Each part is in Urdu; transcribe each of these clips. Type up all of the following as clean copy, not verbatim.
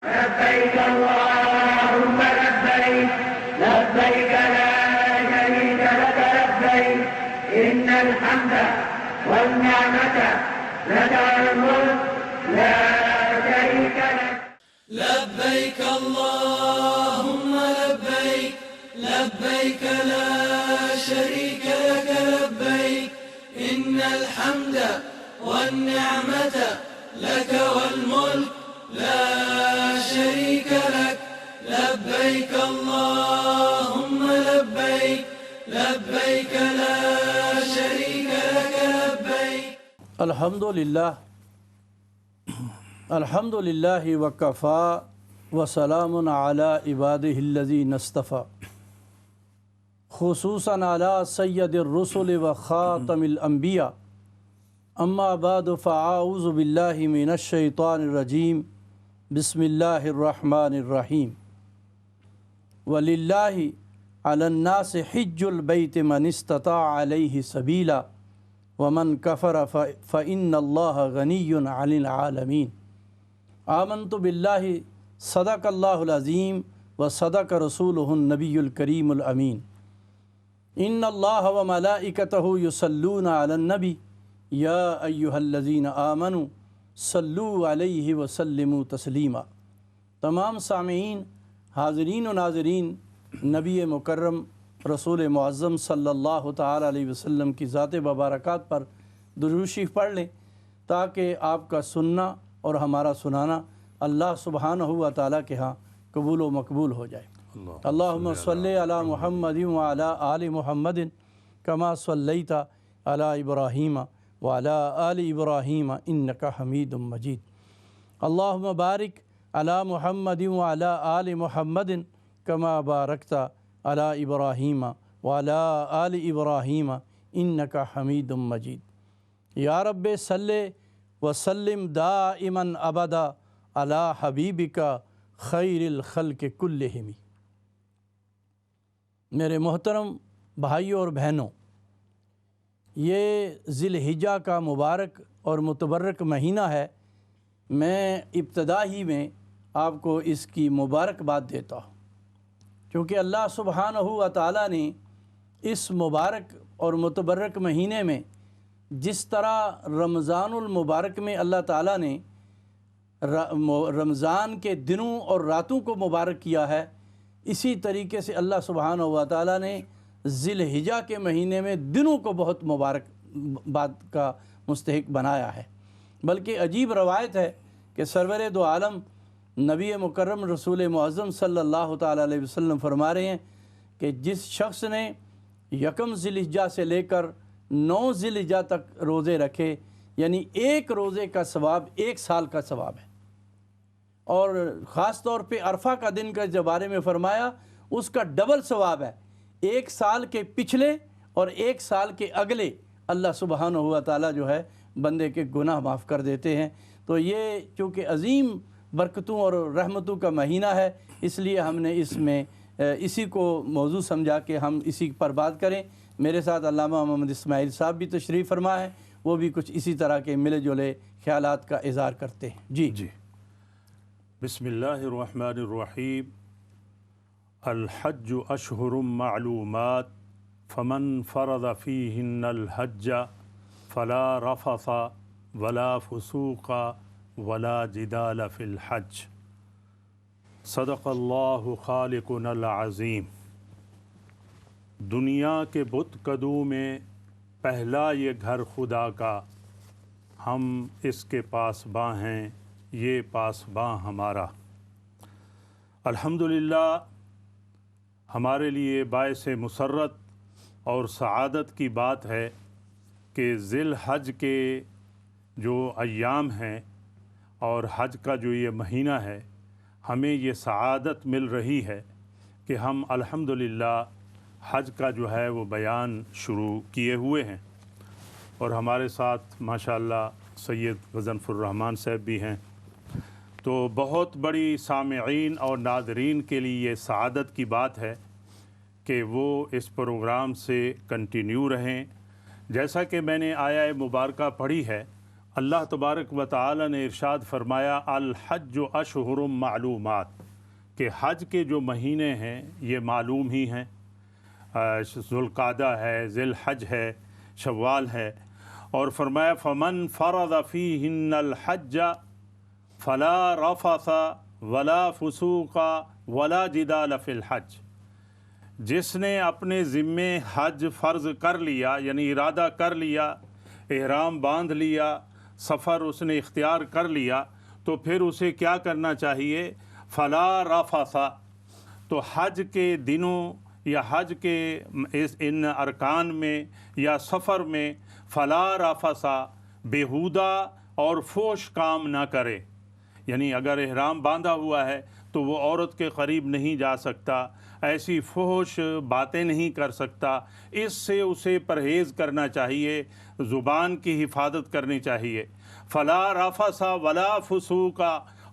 لبيك اللهم لبيك لبيك لا شريك لك لبيك إن الحمد والنعمة لك والملك لا شريك لك لبيك اللهم لبيك لبيك لا شريك لك لبيك إن الحمد والنعمة لك والملك لا شريك لك لبيك اللهم لبيك لبيك لا شريك لك لبيك الحمد للہ وکفا وسلام علی عبادہ الذین اصطفیٰ خصوصاً علی سید الرسل وخاتم الانبیاء اما بعد فاعوذ باللہ من الشیطان الرجیم بسم اللہ الرحمن الرحیم وللہ علی الناس حج البیت من استطاع علیہ سبیلا ومن کفر فإن اللہ غنی عن العالمین آمنت باللہ صدق اللہ العظیم و صدق رسولہ النبی الکریم الامین ان اللہ و ملائکتہ یصلون علی النبی یا ایہا الذین آمنوا صلو علیہ وسلموا تسلیما۔ تمام سامعین، حاضرین و ناظرین، نبی مکرم رسول معظم صلی اللہ تعالی علیہ وسلم کی ذات مبارکات پر درود شریف پڑھ لیں تاکہ آپ کا سننا اور ہمارا سنانا اللہ سبحانہ و تعالیٰ کے ہاں قبول و مقبول ہو جائے۔ اللہم صلی علی محمد وعلی آل محمد کما صلیت علی ابراہیم وعلی آل ابراہیم انک حمید مجید۔ اللہم بارک علی محمد وعلی آل محمد کما بارکت علی ابراہیم وعلی آل ابراہیم انک حمید مجید۔ یا رب صلی وسلم دائما ابدا علی حبیبک خیر الخلق کلہم۔ میرے محترم بھائیوں اور بہنوں، یہ ذی الحجہ کا مبارک اور متبرک مہینہ ہے۔ میں ابتدا ہی میں آپ کو اس کی مبارکباد دیتا ہوں کیونکہ اللہ سبحانہ و تعالیٰ نے اس مبارک اور متبرک مہینے میں جس طرح رمضان المبارک میں اللہ تعالیٰ نے رمضان کے دنوں اور راتوں کو مبارک کیا ہے، اسی طریقے سے اللہ سبحانہ و تعالیٰ نے ذی الحجہ کے مہینے میں دنوں کو بہت مبارک بات کا مستحق بنایا ہے۔ بلکہ عجیب روایت ہے کہ سرور دو عالم نبی مکرم رسول معظم صلی اللہ تعالیٰ علیہ وسلم فرما رہے ہیں کہ جس شخص نے یکم ذی الحجہ سے لے کر 9 ذی الحجہ تک روزے رکھے، یعنی ایک روزے کا ثواب 1 سال کا ثواب ہے، اور خاص طور پہ عرفہ کا دن کا جو بارے میں فرمایا اس کا ڈبل ثواب ہے، 1 سال کے پچھلے اور 1 سال کے اگلے اللہ سبحانہ و تعالیٰ جو ہے بندے کے گناہ معاف کر دیتے ہیں۔ تو یہ چونکہ عظیم برکتوں اور رحمتوں کا مہینہ ہے، اس لیے ہم نے اس میں اسی کو موضوع سمجھا کہ ہم اسی پر بات کریں۔ میرے ساتھ علامہ محمد اسماعیل صاحب بھی تشریف فرما ہے، وہ بھی کچھ اسی طرح کے ملے جلے خیالات کا اظہار کرتے ہیں۔ جی بسم اللہ الرحمن الرحیم۔ الحج اشہر معلومات فمن فرض فیہن الحج فلا رفث ولا فسوق ولا جدال فی الحج۔ صدق اللہ خالقنا العظیم۔ دنیا کے بت کدو میں پہلا یہ گھر خدا کا، ہم اس کے پاسباں ہیں یہ پاسباں ہمارا۔ الحمدللہ ہمارے لیے باعث مسرت اور سعادت کی بات ہے کہ ذی الحج کے جو ایام ہیں اور حج کا جو یہ مہینہ ہے، ہمیں یہ سعادت مل رہی ہے کہ ہم الحمدللہ حج کا جو ہے وہ بیان شروع کیے ہوئے ہیں، اور ہمارے ساتھ ماشاءاللہ سید غضنفر الرحمن صاحب بھی ہیں۔ تو بہت بڑی سامعین اور ناظرین کے لیے یہ سعادت کی بات ہے کہ وہ اس پروگرام سے کنٹینیو رہیں۔ جیسا کہ میں نے آیہ مبارکہ پڑھی ہے، اللہ تبارک و تعالی نے ارشاد فرمایا الحج اشہر معلومات، کہ حج کے جو مہینے ہیں یہ معلوم ہی ہیں، ذوالقعدہ ہے، ذی الحج ہے، شوال ہے، اور فرمایا فمن فرض فیہن الحج فلا رفث ولا فسوق ولا جدال فی الحج، جس نے اپنے ذمے حج فرض کر لیا، یعنی ارادہ کر لیا، احرام باندھ لیا، سفر اس نے اختیار کر لیا، تو پھر اسے کیا کرنا چاہیے؟ فلا رفث، تو حج کے دنوں یا حج کے ان ارکان میں یا سفر میں فلا رفث، بیہودہ اور فحش کام نہ کرے، یعنی اگر احرام باندھا ہوا ہے تو وہ عورت کے قریب نہیں جا سکتا، ایسی فحش باتیں نہیں کر سکتا، اس سے اسے پرہیز کرنا چاہیے، زبان کی حفاظت کرنی چاہیے۔ فلا رفث ولا فسوق،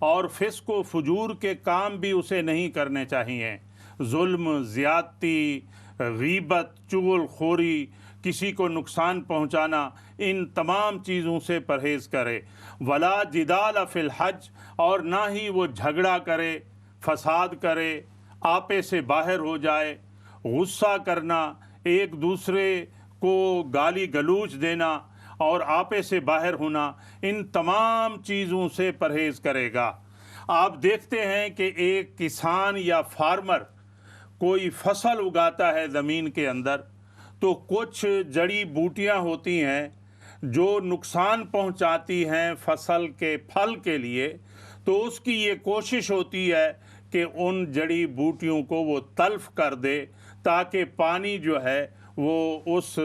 اور فسق و فجور کے کام بھی اسے نہیں کرنے چاہیے، ظلم، زیادتی، غیبت، چغل خوری، کسی کو نقصان پہنچانا، ان تمام چیزوں سے پرہیز کرے۔ ولا جدال فی الحج، اور نہ ہی وہ جھگڑا کرے، فساد کرے، آپے سے باہر ہو جائے، غصہ کرنا، ایک دوسرے کو گالی گلوچ دینا اور آپے سے باہر ہونا، ان تمام چیزوں سے پرہیز کرے گا۔ آپ دیکھتے ہیں کہ ایک کسان یا فارمر کوئی فصل اگاتا ہے زمین کے اندر، تو کچھ جڑی بوٹیاں ہوتی ہیں جو نقصان پہنچاتی ہیں فصل کے پھل کے لیے، تو اس کی یہ کوشش ہوتی ہے کہ ان جڑی بوٹیوں کو وہ تلف کر دے تاکہ پانی جو ہے وہ اس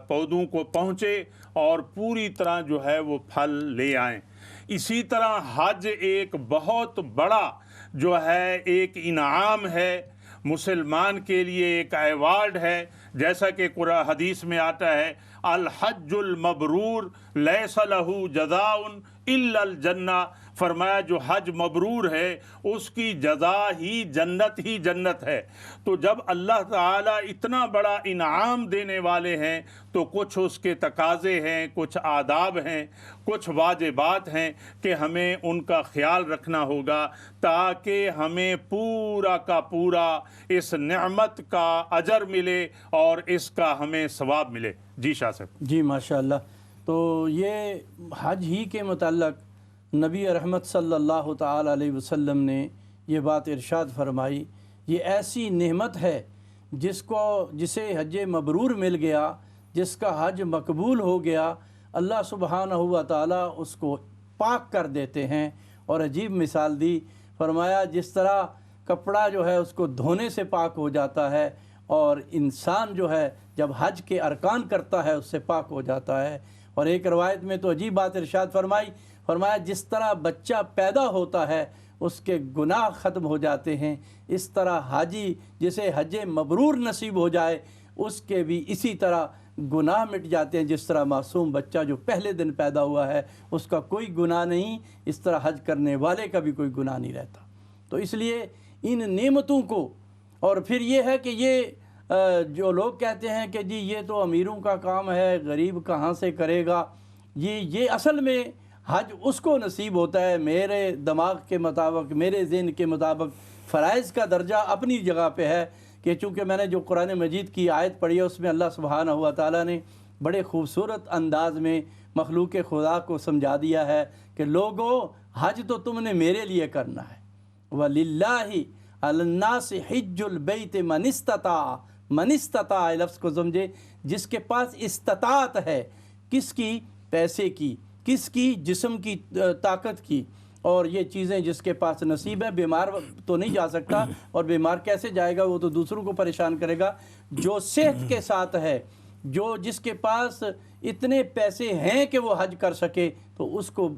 پودوں کو پہنچے اور پوری طرح جو ہے وہ پھل لے آئیں۔ اسی طرح حج ایک بہت بڑا جو ہے ایک انعام ہے مسلمان کے لیے، ایک ایوارڈ ہے، جیسا کہ قرآن حدیث میں آتا ہے الحج المبرور لیس لہ جزاء الا الجنہ، فرمایا جو حج مبرور ہے اس کی جزا ہی جنت ہے۔ تو جب اللہ تعالیٰ اتنا بڑا انعام دینے والے ہیں تو کچھ اس کے تقاضے ہیں، کچھ آداب ہیں، کچھ واجبات ہیں کہ ہمیں ان کا خیال رکھنا ہوگا تاکہ ہمیں پورا کا پورا اس نعمت کا اجر ملے اور اس کا ہمیں ثواب ملے۔ جی شاہ صاحب۔ جی ماشاءاللہ۔ تو یہ حج ہی کے متعلق نبی رحمت صلی اللہ تعالی علیہ وسلم نے یہ بات ارشاد فرمائی، یہ ایسی نعمت ہے جسے حج مبرور مل گیا، جس کا حج مقبول ہو گیا، اللہ سبحانہ و تعالیٰ اس کو پاک کر دیتے ہیں۔ اور عجیب مثال دی، فرمایا جس طرح کپڑا جو ہے اس کو دھونے سے پاک ہو جاتا ہے، اور انسان جو ہے جب حج کے ارکان کرتا ہے اس سے پاک ہو جاتا ہے۔ اور ایک روایت میں تو عجیب بات ارشاد فرمایا جس طرح بچہ پیدا ہوتا ہے اس کے گناہ ختم ہو جاتے ہیں، اس طرح حاجی جسے حج مبرور نصیب ہو جائے اس کے بھی اسی طرح گناہ مٹ جاتے ہیں، جس طرح معصوم بچہ جو پہلے دن پیدا ہوا ہے اس کا کوئی گناہ نہیں، اس طرح حج کرنے والے کا بھی کوئی گناہ نہیں رہتا۔ تو اس لیے ان نعمتوں کو، اور پھر یہ ہے کہ یہ جو لوگ کہتے ہیں کہ جی یہ تو امیروں کا کام ہے، غریب کہاں سے کرے گا، یہ اصل میں حج اس کو نصیب ہوتا ہے۔ میرے دماغ کے مطابق، میرے ذہن کے مطابق فرائض کا درجہ اپنی جگہ پہ ہے، کہ چونکہ میں نے جو قرآن مجید کی آیت پڑھی ہے اس میں اللہ سبحانہ و تعالیٰ نے بڑے خوبصورت انداز میں مخلوق خدا کو سمجھا دیا ہے کہ لوگو حج تو تم نے میرے لیے کرنا ہے۔ وَلِلَّهِ عَلَى النَّاسِ حِجُّ الْبَيْتِ مَنِ اسْتَطَاعَ لفظ کو سمجھے، جس کے پاس استطاعت ہے، کس کی؟ پیسے کی، کس کی؟ جسم کی طاقت کی، اور یہ چیزیں جس کے پاس نصیب ہے۔ بیمار تو نہیں جا سکتا، اور بیمار کیسے جائے گا، وہ تو دوسروں کو پریشان کرے گا۔ جو صحت کے ساتھ ہے، جس کے پاس اتنے پیسے ہیں کہ وہ حج کر سکے، تو اس کو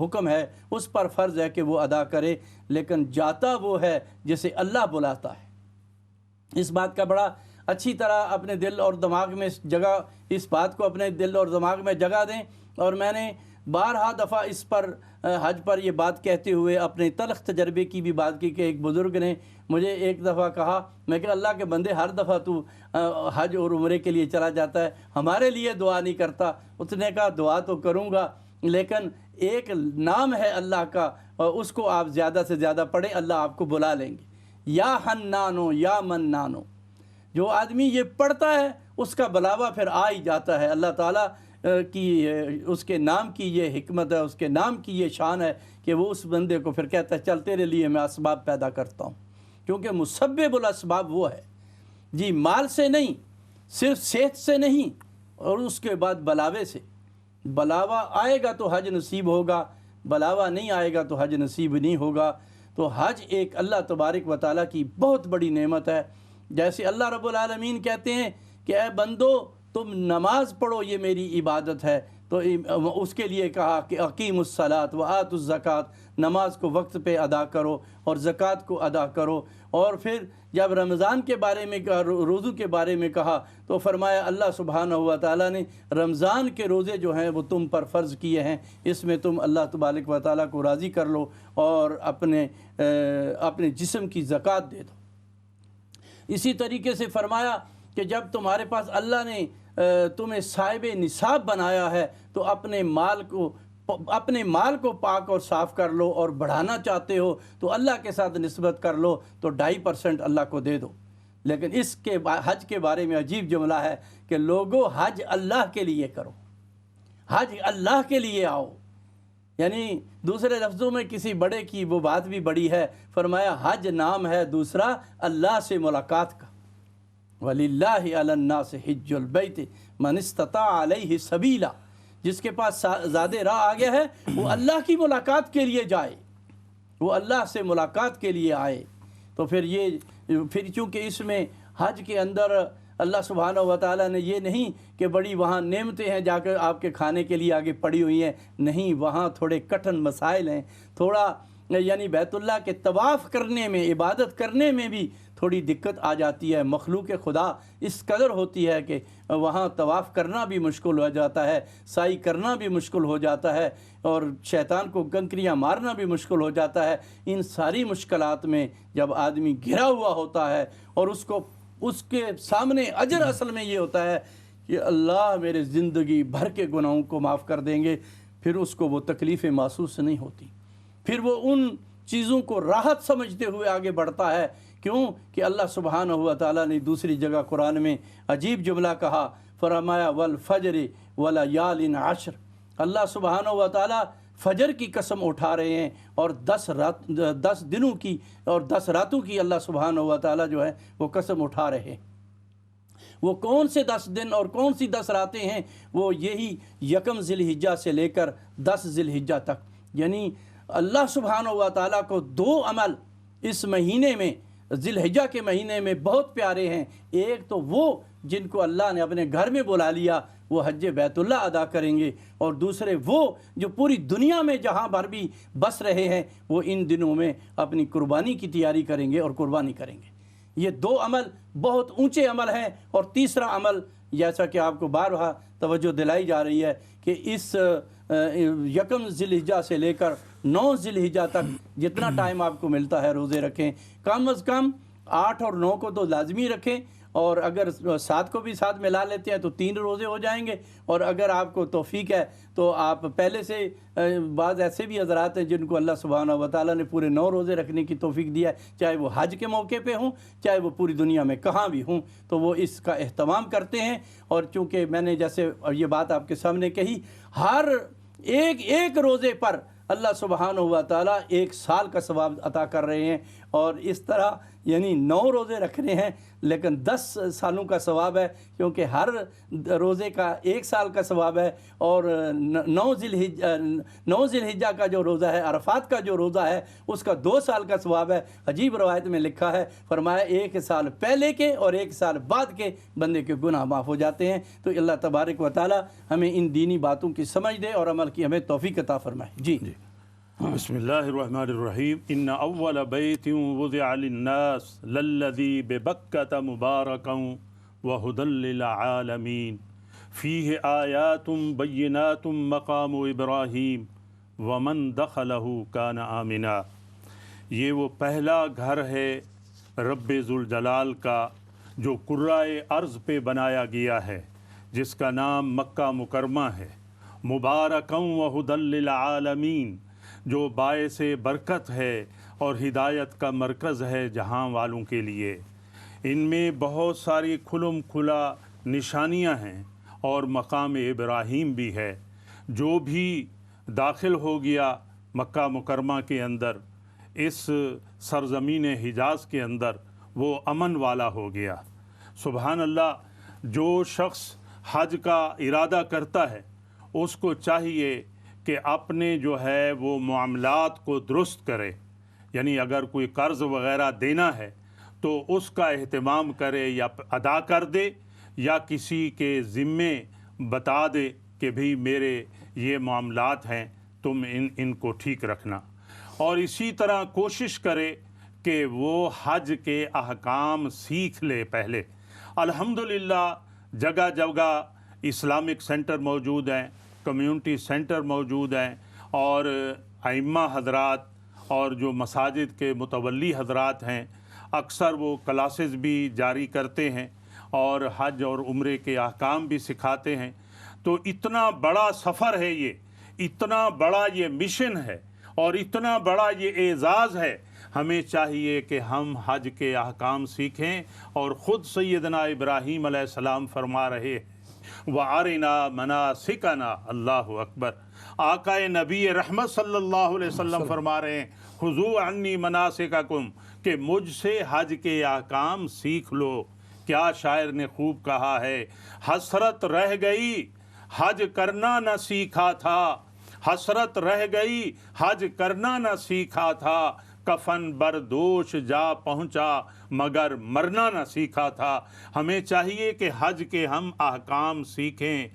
حکم ہے، اس پر فرض ہے کہ وہ ادا کرے، لیکن جاتا وہ ہے جسے اللہ بلاتا ہے۔ اس بات کا بڑا اچھی طرح اپنے دل اور دماغ میں اس بات کو اپنے دل اور دماغ میں جگہ دیں۔ اور میں نے بارہا دفعہ اس پر حج پر یہ بات کہتے ہوئے اپنے تلخ تجربے کی بھی بات کی کہ ایک بزرگ نے مجھے ایک دفعہ کہا، میں کہ اللہ کے بندے ہر دفعہ تو حج اور عمرے کے لیے چلا جاتا ہے، ہمارے لیے دعا نہیں کرتا؟ اس نے کہا دعا تو کروں گا، لیکن ایک نام ہے اللہ کا، اس کو آپ زیادہ سے زیادہ پڑھیں، اللہ آپ کو بلا لیں گے۔ یا حنانو یا منانو، جو آدمی یہ پڑھتا ہے اس کا بلاوا پھر آ ہی جاتا ہے۔ اللہ تعالیٰ کی اس کے نام کی یہ حکمت ہے، اس کے نام کی یہ شان ہے کہ وہ اس بندے کو پھر کہتا ہے چل تیرے لیے میں اسباب پیدا کرتا ہوں، کیونکہ مسبب الاسباب وہ ہے جی، مال سے نہیں، صرف صحت سے نہیں، اور اس کے بعد بلاوے سے۔ بلاوا آئے گا تو حج نصیب ہوگا، بلاوا نہیں آئے گا تو حج نصیب نہیں ہوگا۔ تو حج ایک اللہ تبارک و تعالیٰ کی بہت بڑی نعمت ہے۔ جیسے اللہ رب العالمین کہتے ہیں کہ اے بندو تم نماز پڑھو، یہ میری عبادت ہے، تو اس کے لیے کہا کہ اقیم الصلاۃ و آتوا الزکوٰۃ، نماز کو وقت پہ ادا کرو اور زکوٰۃ کو ادا کرو۔ اور پھر جب رمضان کے بارے میں روزوں کے بارے میں کہا تو فرمایا اللہ سبحانہ و تعالیٰ نے رمضان کے روزے جو ہیں وہ تم پر فرض کیے ہیں، اس میں تم اللہ تبارک و تعالیٰ کو راضی کر لو اور اپنے جسم کی زکوٰۃ دے دو۔ اسی طریقے سے فرمایا کہ جب تمہارے پاس اللہ نے تمہیں صاحب نصاب بنایا ہے تو اپنے مال کو پاک اور صاف کر لو، اور بڑھانا چاہتے ہو تو اللہ کے ساتھ نسبت کر لو تو 2.5% اللہ کو دے دو۔ لیکن اس کے حج کے بارے میں عجیب جملہ ہے کہ لوگوں حج اللہ کے لیے کرو، حج اللہ کے لیے آؤ، یعنی دوسرے لفظوں میں کسی بڑے کی وہ بات بھی بڑی ہے۔ فرمایا حج نام ہے دوسرا اللہ سے ملاقات کا، وَلِلَّهِ عَلَى النَّاسِ حِجُّ الْبَيْتِ مَنِ اسْتَطَاعَ عَلَيْهِ سَبِيلًا، جس کے پاس زیادہ راہ آ گیا ہے وہ اللہ کی ملاقات کے لیے جائے، وہ اللہ سے ملاقات کے لیے آئے۔ تو پھر چونکہ اس میں حج کے اندر اللہ سبحانہ و تعالیٰ نے یہ نہیں کہ بڑی وہاں نعمتیں ہیں جا کر آپ کے کھانے کے لیے آگے پڑی ہوئی ہیں، نہیں، وہاں تھوڑے کٹھن مسائل ہیں، تھوڑا یعنی بیت اللہ کے طواف کرنے میں، عبادت کرنے میں بھی تھوڑی دقت آ جاتی ہے۔ مخلوق خدا اس قدر ہوتی ہے کہ وہاں طواف کرنا بھی مشکل ہو جاتا ہے، سعی کرنا بھی مشکل ہو جاتا ہے، اور شیطان کو کنکریاں مارنا بھی مشکل ہو جاتا ہے۔ ان ساری مشکلات میں جب آدمی گھرا ہوا ہوتا ہے اور اس کے سامنے اجر اصل میں یہ ہوتا ہے کہ اللہ میرے زندگی بھر کے گناہوں کو معاف کر دیں گے، پھر اس کو وہ تکلیفیں محسوس نہیں ہوتی، پھر وہ ان چیزوں کو راحت سمجھتے ہوئے آگے بڑھتا ہے۔ کیوں کہ اللہ سبحانہ و تعالیٰ نے دوسری جگہ قرآن میں عجیب جملہ کہا، فرمایا والفجر ولیال عشر، اللہ سبحانہ و تعالیٰ فجر کی قسم اٹھا رہے ہیں اور 10 دنوں کی اور 10 راتوں کی اللہ سبحانہ و تعالیٰ جو ہے وہ قسم اٹھا رہے ہیں۔ وہ کون سے 10 دن اور کون سی 10 راتیں ہیں؟ وہ یہی 1 ذی الحجہ سے لے کر 10 ذی الحجہ تک، یعنی اللہ سبحانہ و تعالیٰ کو 2 عمل اس مہینے میں، ذی الحجہ کے مہینے میں بہت پیارے ہیں۔ ایک تو وہ جن کو اللہ نے اپنے گھر میں بلا لیا وہ حج بیت اللہ ادا کریں گے، اور دوسرے وہ جو پوری دنیا میں جہاں بھر بھی بس رہے ہیں وہ ان دنوں میں اپنی قربانی کی تیاری کریں گے اور قربانی کریں گے۔ یہ 2 عمل بہت اونچے عمل ہیں۔ اور تیسرا عمل جیسا کہ آپ کو بارہا توجہ دلائی جا رہی ہے کہ اس 1 ذی الحجہ سے لے کر 9 ذی الحجہ تک جتنا ٹائم آپ کو ملتا ہے روزے رکھیں، کم از کم 8 اور 9 کو تو لازمی رکھیں، اور اگر 7 کو بھی ساتھ ملا لیتے ہیں تو 3 روزے ہو جائیں گے، اور اگر آپ کو توفیق ہے تو آپ پہلے سے بعض ایسے بھی حضرات ہیں جن کو اللہ سبحانہ و تعالیٰ نے پورے 9 روزے رکھنے کی توفیق دیا ہے، چاہے وہ حج کے موقع پہ ہوں چاہے وہ پوری دنیا میں کہاں بھی ہوں، تو وہ اس کا اہتمام کرتے ہیں۔ اور چونکہ میں نے جیسے یہ بات آپ کے سامنے کہی، ہر ایک روزے پر اللہ سبحانہ و تعالیٰ 1 سال کا ثواب عطا کر رہے ہیں، اور اس طرح یعنی 9 روزے رکھنے ہیں لیکن 10 سالوں کا ثواب ہے، کیونکہ ہر روزے کا 1 سال کا ثواب ہے، اور 9 ذی الحجہ کا جو روزہ ہے، عرفات کا جو روزہ ہے، اس کا 2 سال کا ثواب ہے۔ عجیب روایت میں لکھا ہے، فرمایا 1 سال پہلے کے اور 1 سال بعد کے بندے کے گناہ معاف ہو جاتے ہیں۔ تو اللہ تبارک و تعالی ہمیں ان دینی باتوں کی سمجھ دے اور عمل کی ہمیں توفیق عطا فرمائے۔ جی بسم اللہ الرحمن الرحیم۔ ان اول بیت وضع للناس للذی ببکۃ مبارکا وہدی للعالمین فیہ آیات بینات مقام ابراہیم ومن دخلہ کان آمنا۔ یہ وہ پہلا گھر ہے رب ذوالجلال کا جو کرۂ ارض پہ بنایا گیا ہے، جس کا نام مکہ مکرمہ ہے، مبارکاً وہدی للعالمین، جو باعث برکت ہے اور ہدایت کا مرکز ہے جہاں والوں کے لیے۔ ان میں بہت ساری کھلم کھلا نشانیاں ہیں اور مقام ابراہیم بھی ہے۔ جو بھی داخل ہو گیا مکہ مکرمہ کے اندر، اس سرزمین حجاز کے اندر، وہ امن والا ہو گیا۔ سبحان اللہ۔ جو شخص حج کا ارادہ کرتا ہے اس کو چاہیے کہ اپنے جو ہے وہ معاملات کو درست کرے، یعنی اگر کوئی قرض وغیرہ دینا ہے تو اس کا اہتمام کرے، یا ادا کر دے یا کسی کے ذمے بتا دے کہ بھئی میرے یہ معاملات ہیں، تم ان کو ٹھیک رکھنا۔ اور اسی طرح کوشش کرے کہ وہ حج کے احکام سیکھ لے پہلے۔ الحمدللہ جگہ جگہ اسلامک سینٹر موجود ہیں، کمیونٹی سینٹر موجود ہیں، اور ائمہ حضرات اور جو مساجد کے متولی حضرات ہیں اکثر وہ کلاسز بھی جاری کرتے ہیں اور حج اور عمرے کے احکام بھی سکھاتے ہیں۔ تو اتنا بڑا سفر ہے، یہ اتنا بڑا یہ مشن ہے اور اتنا بڑا یہ اعزاز ہے، ہمیں چاہیے کہ ہم حج کے احکام سیکھیں۔ اور خود سیدنا ابراہیم علیہ السلام فرما رہے ہیں وَأَرِنَا مَنَاسِكَنَا، اللہ اکبر۔ آقا نبی رحمت صلی اللہ علیہ وسلم فرما رہے ہیں خُذُوا عَنِّی مَنَاسِكَکُم، کہ مجھ سے حج کے احکام سیکھ لو۔ کیا شاعر نے خوب کہا ہے، حسرت رہ گئی حج کرنا نہ سیکھا تھا، حسرت رہ گئی حج کرنا نہ سیکھا تھا، کفن بردوش جا پہنچا مگر مرنا نہ سیکھا تھا۔ ہمیں چاہیے کہ حج کے ہم احکام سیکھیں۔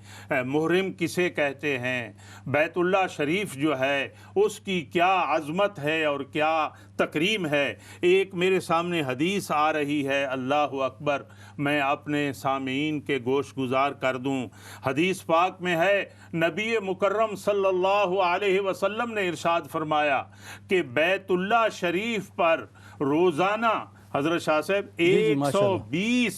محرم کسے کہتے ہیں، بیت اللہ شریف جو ہے اس کی کیا عظمت ہے اور کیا تکریم ہے۔ ایک میرے سامنے حدیث آ رہی ہے، اللہ اکبر، میں اپنے سامعین کے گوش گزار کر دوں۔ حدیث پاک میں ہے، نبی مکرم صلی اللہ علیہ وسلم نے ارشاد فرمایا کہ بیت اللہ شریف پر روزانہ حضرت شاہ صاحب 120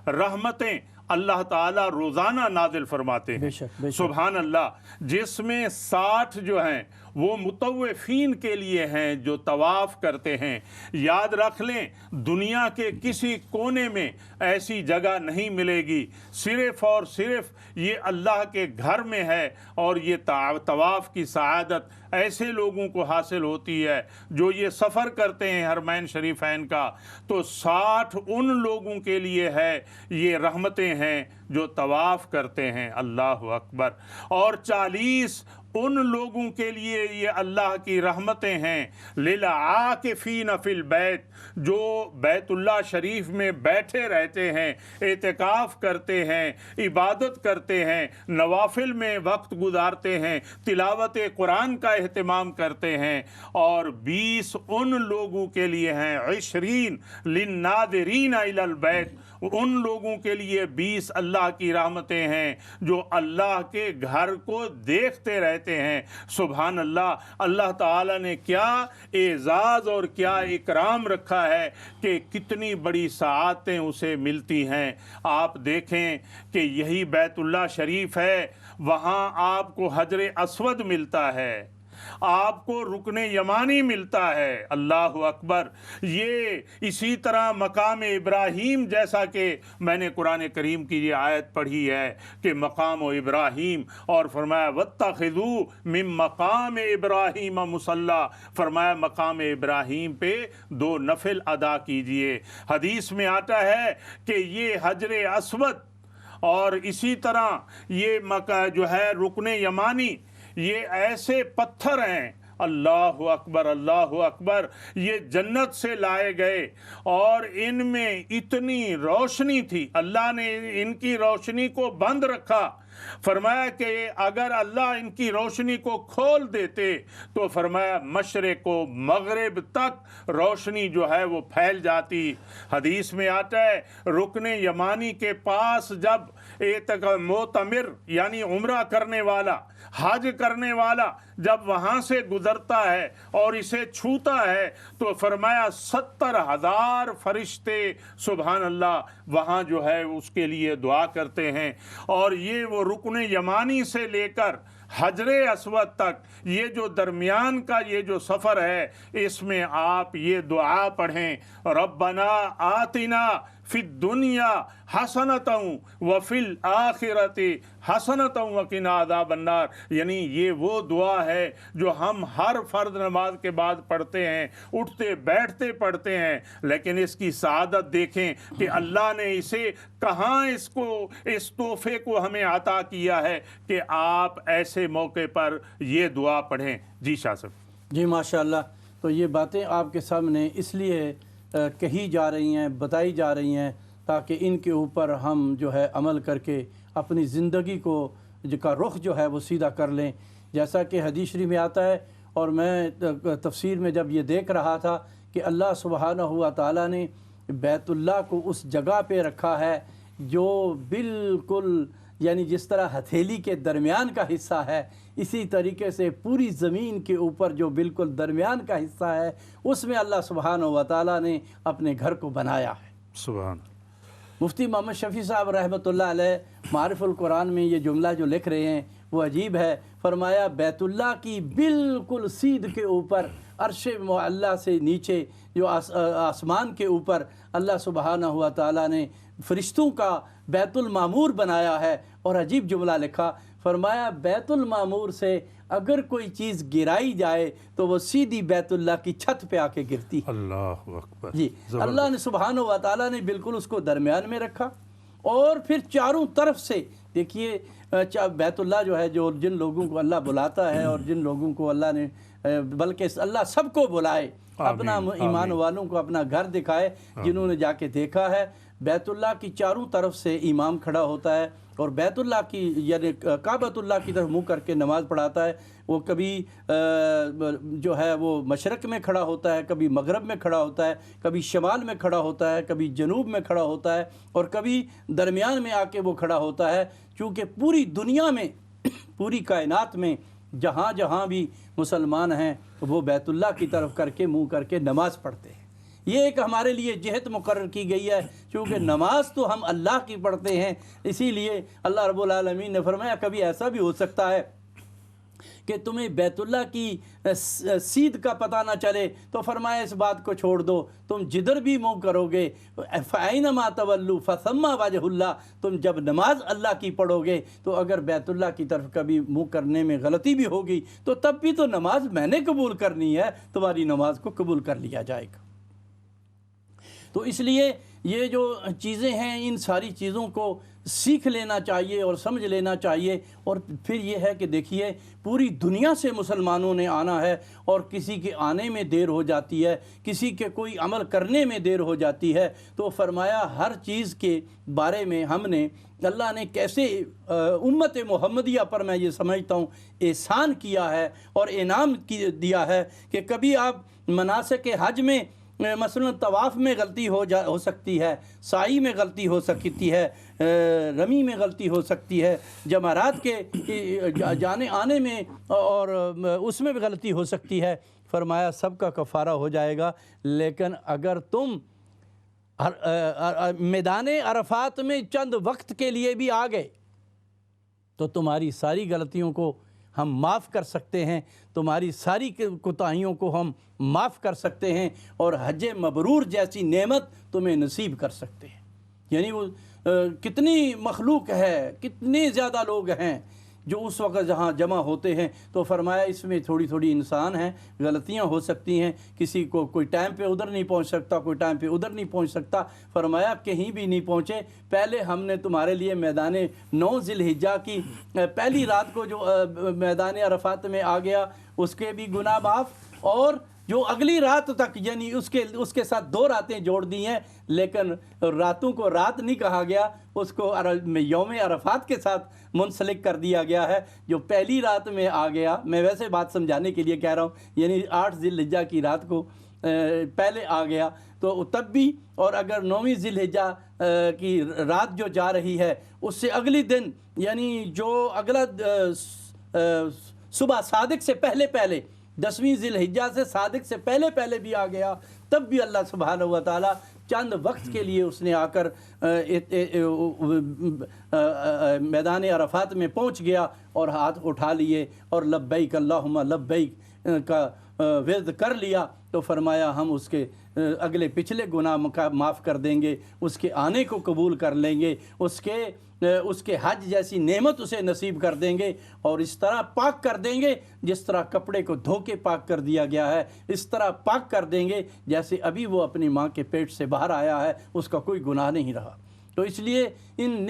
رحمتیں اللہ تعالیٰ روزانہ نازل فرماتے ہیں۔ سبحان اللہ۔ جس میں 60 جو ہیں وہ مطوفین کے لیے ہیں جو طواف کرتے ہیں۔ یاد رکھ لیں، دنیا کے کسی کونے میں ایسی جگہ نہیں ملے گی، صرف اور صرف یہ اللہ کے گھر میں ہے۔ اور یہ طواف کی سعادت ایسے لوگوں کو حاصل ہوتی ہے جو یہ سفر کرتے ہیں حرمین شریفین کا۔ تو 60 ان لوگوں کے لیے ہے یہ رحمتیں ہیں جو طواف کرتے ہیں، اللہ اکبر۔ اور 40 ان لوگوں کے لیے یہ اللہ کی رحمتیں ہیں، للعاکفین فی البیت، جو بیت اللہ شریف میں بیٹھے رہتے ہیں، اعتکاف کرتے ہیں، عبادت کرتے ہیں، نوافل میں وقت گزارتے ہیں، تلاوت قرآن کا اہتمام کرتے ہیں۔ اور 20 ان لوگوں کے لیے ہیں، 20 للناظرین الی البیت، ان لوگوں کے لیے 20 اللہ کی رحمتیں ہیں جو اللہ کے گھر کو دیکھتے رہتے ہیں۔ سبحان اللہ۔ اللہ تعالیٰ نے کیا اعزاز اور کیا اکرام رکھا ہے کہ کتنی بڑی سعادتیں اسے ملتی ہیں۔ آپ دیکھیں کہ یہی بیت اللہ شریف ہے، وہاں آپ کو حجر اسود ملتا ہے، آپ کو رکن یمانی ملتا ہے، اللہ اکبر۔ یہ اسی طرح مقام ابراہیم، جیسا کہ میں نے قرآن کریم کی یہ آیت پڑھی ہے کہ مقام ابراہیم، اور فرمایا واتخذوا من مقام ابراہیم مصلی، فرمایا مقام ابراہیم پہ 2 نفل ادا کیجئے۔ حدیث میں آتا ہے کہ یہ حجر اسود اور اسی طرح یہ جو ہے رکن یمانی، یہ ایسے پتھر ہیں، اللہ اکبر اللہ اکبر، یہ جنت سے لائے گئے اور ان میں اتنی روشنی تھی، اللہ نے ان کی روشنی کو بند رکھا فرمایا کہ اگر اللہ ان کی روشنی کو کھول دیتے تو فرمایا مشرق و مغرب تک روشنی جو ہے وہ پھیل جاتی۔ حدیث میں آتا ہے رکن یمانی کے پاس جب ایک معتمر یعنی عمرہ کرنے والا، حج کرنے والا جب وہاں سے گزرتا ہے اور اسے چھوتا ہے تو فرمایا 70,000 فرشتے سبحان اللہ وہاں جو ہے اس کے لیے دعا کرتے ہیں۔ اور یہ وہ رکن یمانی سے لے کر حجر اسود تک یہ جو درمیان کا یہ جو سفر ہے، اس میں آپ یہ دعا پڑھیں، ربنا آتنا فی الدنیا حسنۃ وفی الآخرۃ حسنۃ وقنا عذاب النار، یعنی یہ وہ دعا ہے جو ہم ہر فرض نماز کے بعد پڑھتے ہیں، اٹھتے بیٹھتے پڑھتے ہیں، لیکن اس کی سعادت دیکھیں کہ اللہ نے اسے کہاں اس تحفے کو ہمیں عطا کیا ہے کہ آپ ایسے موقع پر یہ دعا پڑھیں۔ جی شاہ صاحب۔ جی ماشاءاللہ، تو یہ باتیں آپ کے سامنے اس لیے کہی جا رہی ہیں، بتائی جا رہی ہیں تاکہ ان کے اوپر ہم جو ہے عمل کر کے اپنی زندگی کو کا رخ جو ہے وہ سیدھا کر لیں۔ جیسا کہ حدیث شریف میں آتا ہے، اور میں تفسیر میں جب یہ دیکھ رہا تھا کہ اللہ سبحانہ و تعالیٰ نے بیت اللہ کو اس جگہ پہ رکھا ہے جو بالکل یعنی جس طرح ہتھیلی کے درمیان کا حصہ ہے، اسی طریقے سے پوری زمین کے اوپر جو بالکل درمیان کا حصہ ہے اس میں اللہ سبحانہ و تعالیٰ نے اپنے گھر کو بنایا ہے۔ سبحان۔ مفتی محمد شفیع صاحب رحمۃ اللہ علیہ معارف القرآن میں یہ جملہ جو لکھ رہے ہیں وہ عجیب ہے۔ فرمایا بیت اللہ کی بالکل سیدھ کے اوپر عرش معلیٰ سے نیچے جو آسمان کے اوپر اللہ سبحانہ و تعالیٰ نے فرشتوں کا بیت المعمور بنایا ہے، اور عجیب جملہ لکھا، فرمایا بیت المعمور سے اگر کوئی چیز گرائی جائے تو وہ سیدھی بیت اللہ کی چھت پہ آ کے گرتی ہے۔ اللہ اکبر۔ جی، اللہ نے سبحانہ و تعالیٰ نے بالکل اس کو درمیان میں رکھا، اور پھر چاروں طرف سے دیکھیے بیت اللہ جو ہے جو جن لوگوں کو اللہ بلاتا ہے اور جن لوگوں کو اللہ نے بلکہ اللہ سب کو بلائے، اپنا ایمان والوں کو اپنا گھر دکھائے، جنہوں نے جا کے دیکھا ہے بیت اللہ کی چاروں طرف سے امام کھڑا ہوتا ہے اور بیت اللہ کی یعنی کعبۃ اللہ کی طرف منہ کر کے نماز پڑھاتا ہے۔ وہ کبھی جو ہے وہ مشرق میں کھڑا ہوتا ہے، کبھی مغرب میں کھڑا ہوتا ہے، کبھی شمال میں کھڑا ہوتا ہے، کبھی جنوب میں کھڑا ہوتا ہے، اور کبھی درمیان میں آ کے وہ کھڑا ہوتا ہے، چونکہ پوری دنیا میں پوری کائنات میں جہاں جہاں بھی مسلمان ہیں وہ بیت اللہ کی طرف کر کے منہ کر کے نماز پڑھتے ہیں۔ یہ ایک ہمارے لیے جہت مقرر کی گئی ہے، چونکہ نماز تو ہم اللہ کی پڑھتے ہیں، اسی لیے اللہ رب العالمین نے فرمایا کبھی ایسا بھی ہو سکتا ہے کہ تمہیں بیت اللہ کی سیدھ کا پتہ نہ چلے، تو فرمایا اس بات کو چھوڑ دو، تم جدھر بھی منہ کرو گے فَأَيْنَمَا تَوَلُّوا فَثَمَّ وَجْهُ اللَّهِ، تم جب نماز اللہ کی پڑھو گے تو اگر بیت اللہ کی طرف کبھی منہ کرنے میں غلطی بھی ہوگی تو تب بھی تو نماز میں نے قبول کرنی ہے، تمہاری نماز کو قبول کر لیا جائے گا۔ تو اس لیے یہ جو چیزیں ہیں ان ساری چیزوں کو سیکھ لینا چاہیے اور سمجھ لینا چاہیے۔ اور پھر یہ ہے کہ دیکھیے پوری دنیا سے مسلمانوں نے آنا ہے، اور کسی کے آنے میں دیر ہو جاتی ہے، کسی کے کوئی عمل کرنے میں دیر ہو جاتی ہے، تو فرمایا ہر چیز کے بارے میں ہم نے اللہ نے کیسے امت محمدیہ پر میں یہ سمجھتا ہوں احسان کیا ہے اور انعام دیا ہے کہ کبھی آپ مناسک حج میں مثلا طواف میں غلطی ہو سکتی ہے، سعی میں غلطی ہو سکتی ہے، رمی میں غلطی ہو سکتی ہے، جمرات کے جانے آنے میں اور اس میں بھی غلطی ہو سکتی ہے، فرمایا سب کا کفارہ ہو جائے گا، لیکن اگر تم میدان عرفات میں چند وقت کے لیے بھی آ گئے تو تمہاری ساری غلطیوں کو ہم معاف کر سکتے ہیں، تمہاری ساری کوتاہیوں کو ہم معاف کر سکتے ہیں، اور حج مبرور جیسی نعمت تمہیں نصیب کر سکتے ہیں۔ یعنی وہ کتنی مخلوق ہے، کتنے زیادہ لوگ ہیں جو اس وقت جہاں جمع ہوتے ہیں، تو فرمایا اس میں تھوڑی تھوڑی انسان ہیں، غلطیاں ہو سکتی ہیں، کسی کو کوئی ٹائم پہ ادھر نہیں پہنچ سکتا، کوئی ٹائم پہ ادھر نہیں پہنچ سکتا، فرمایا کہیں بھی نہیں پہنچے، پہلے ہم نے تمہارے لیے میدان 9 ذی الحجہ کی پہلی رات کو جو میدان عرفات میں آ گیا اس کے بھی گناہ معاف، اور جو اگلی رات تک، یعنی اس کے ساتھ 2 راتیں جوڑ دی ہیں، لیکن راتوں کو رات نہیں کہا گیا، اس کو یوم عرفات کے ساتھ منسلک کر دیا گیا ہے۔ جو پہلی رات میں آ گیا، میں ویسے بات سمجھانے کے لیے کہہ رہا ہوں، یعنی 8 ذی الحجہ کی رات کو پہلے آ گیا تو تب بھی، اور اگر 9ویں ذی الحجہ کی رات جو جا رہی ہے اس سے اگلی دن، یعنی جو اگلا صبح صادق سے پہلے 10ویں ذی الحجہ سے صادق سے پہلے بھی آ گیا، تب بھی اللہ سبحانہ و تعالیٰ چند وقت کے لیے اس نے آ کر میدان عرفات میں پہنچ گیا اور ہاتھ اٹھا لیے اور لبیک اللہم لبیک کا ورد کر لیا، تو فرمایا ہم اس کے اگلے پچھلے گناہ معاف کر دیں گے، اس کے آنے کو قبول کر لیں گے، اس کے حج جیسی نعمت اسے نصیب کر دیں گے، اور اس طرح پاک کر دیں گے جس طرح کپڑے کو دھو کے پاک کر دیا گیا ہے، اس طرح پاک کر دیں گے جیسے ابھی وہ اپنی ماں کے پیٹ سے باہر آیا ہے، اس کا کوئی گناہ نہیں رہا۔ تو اس لیے ان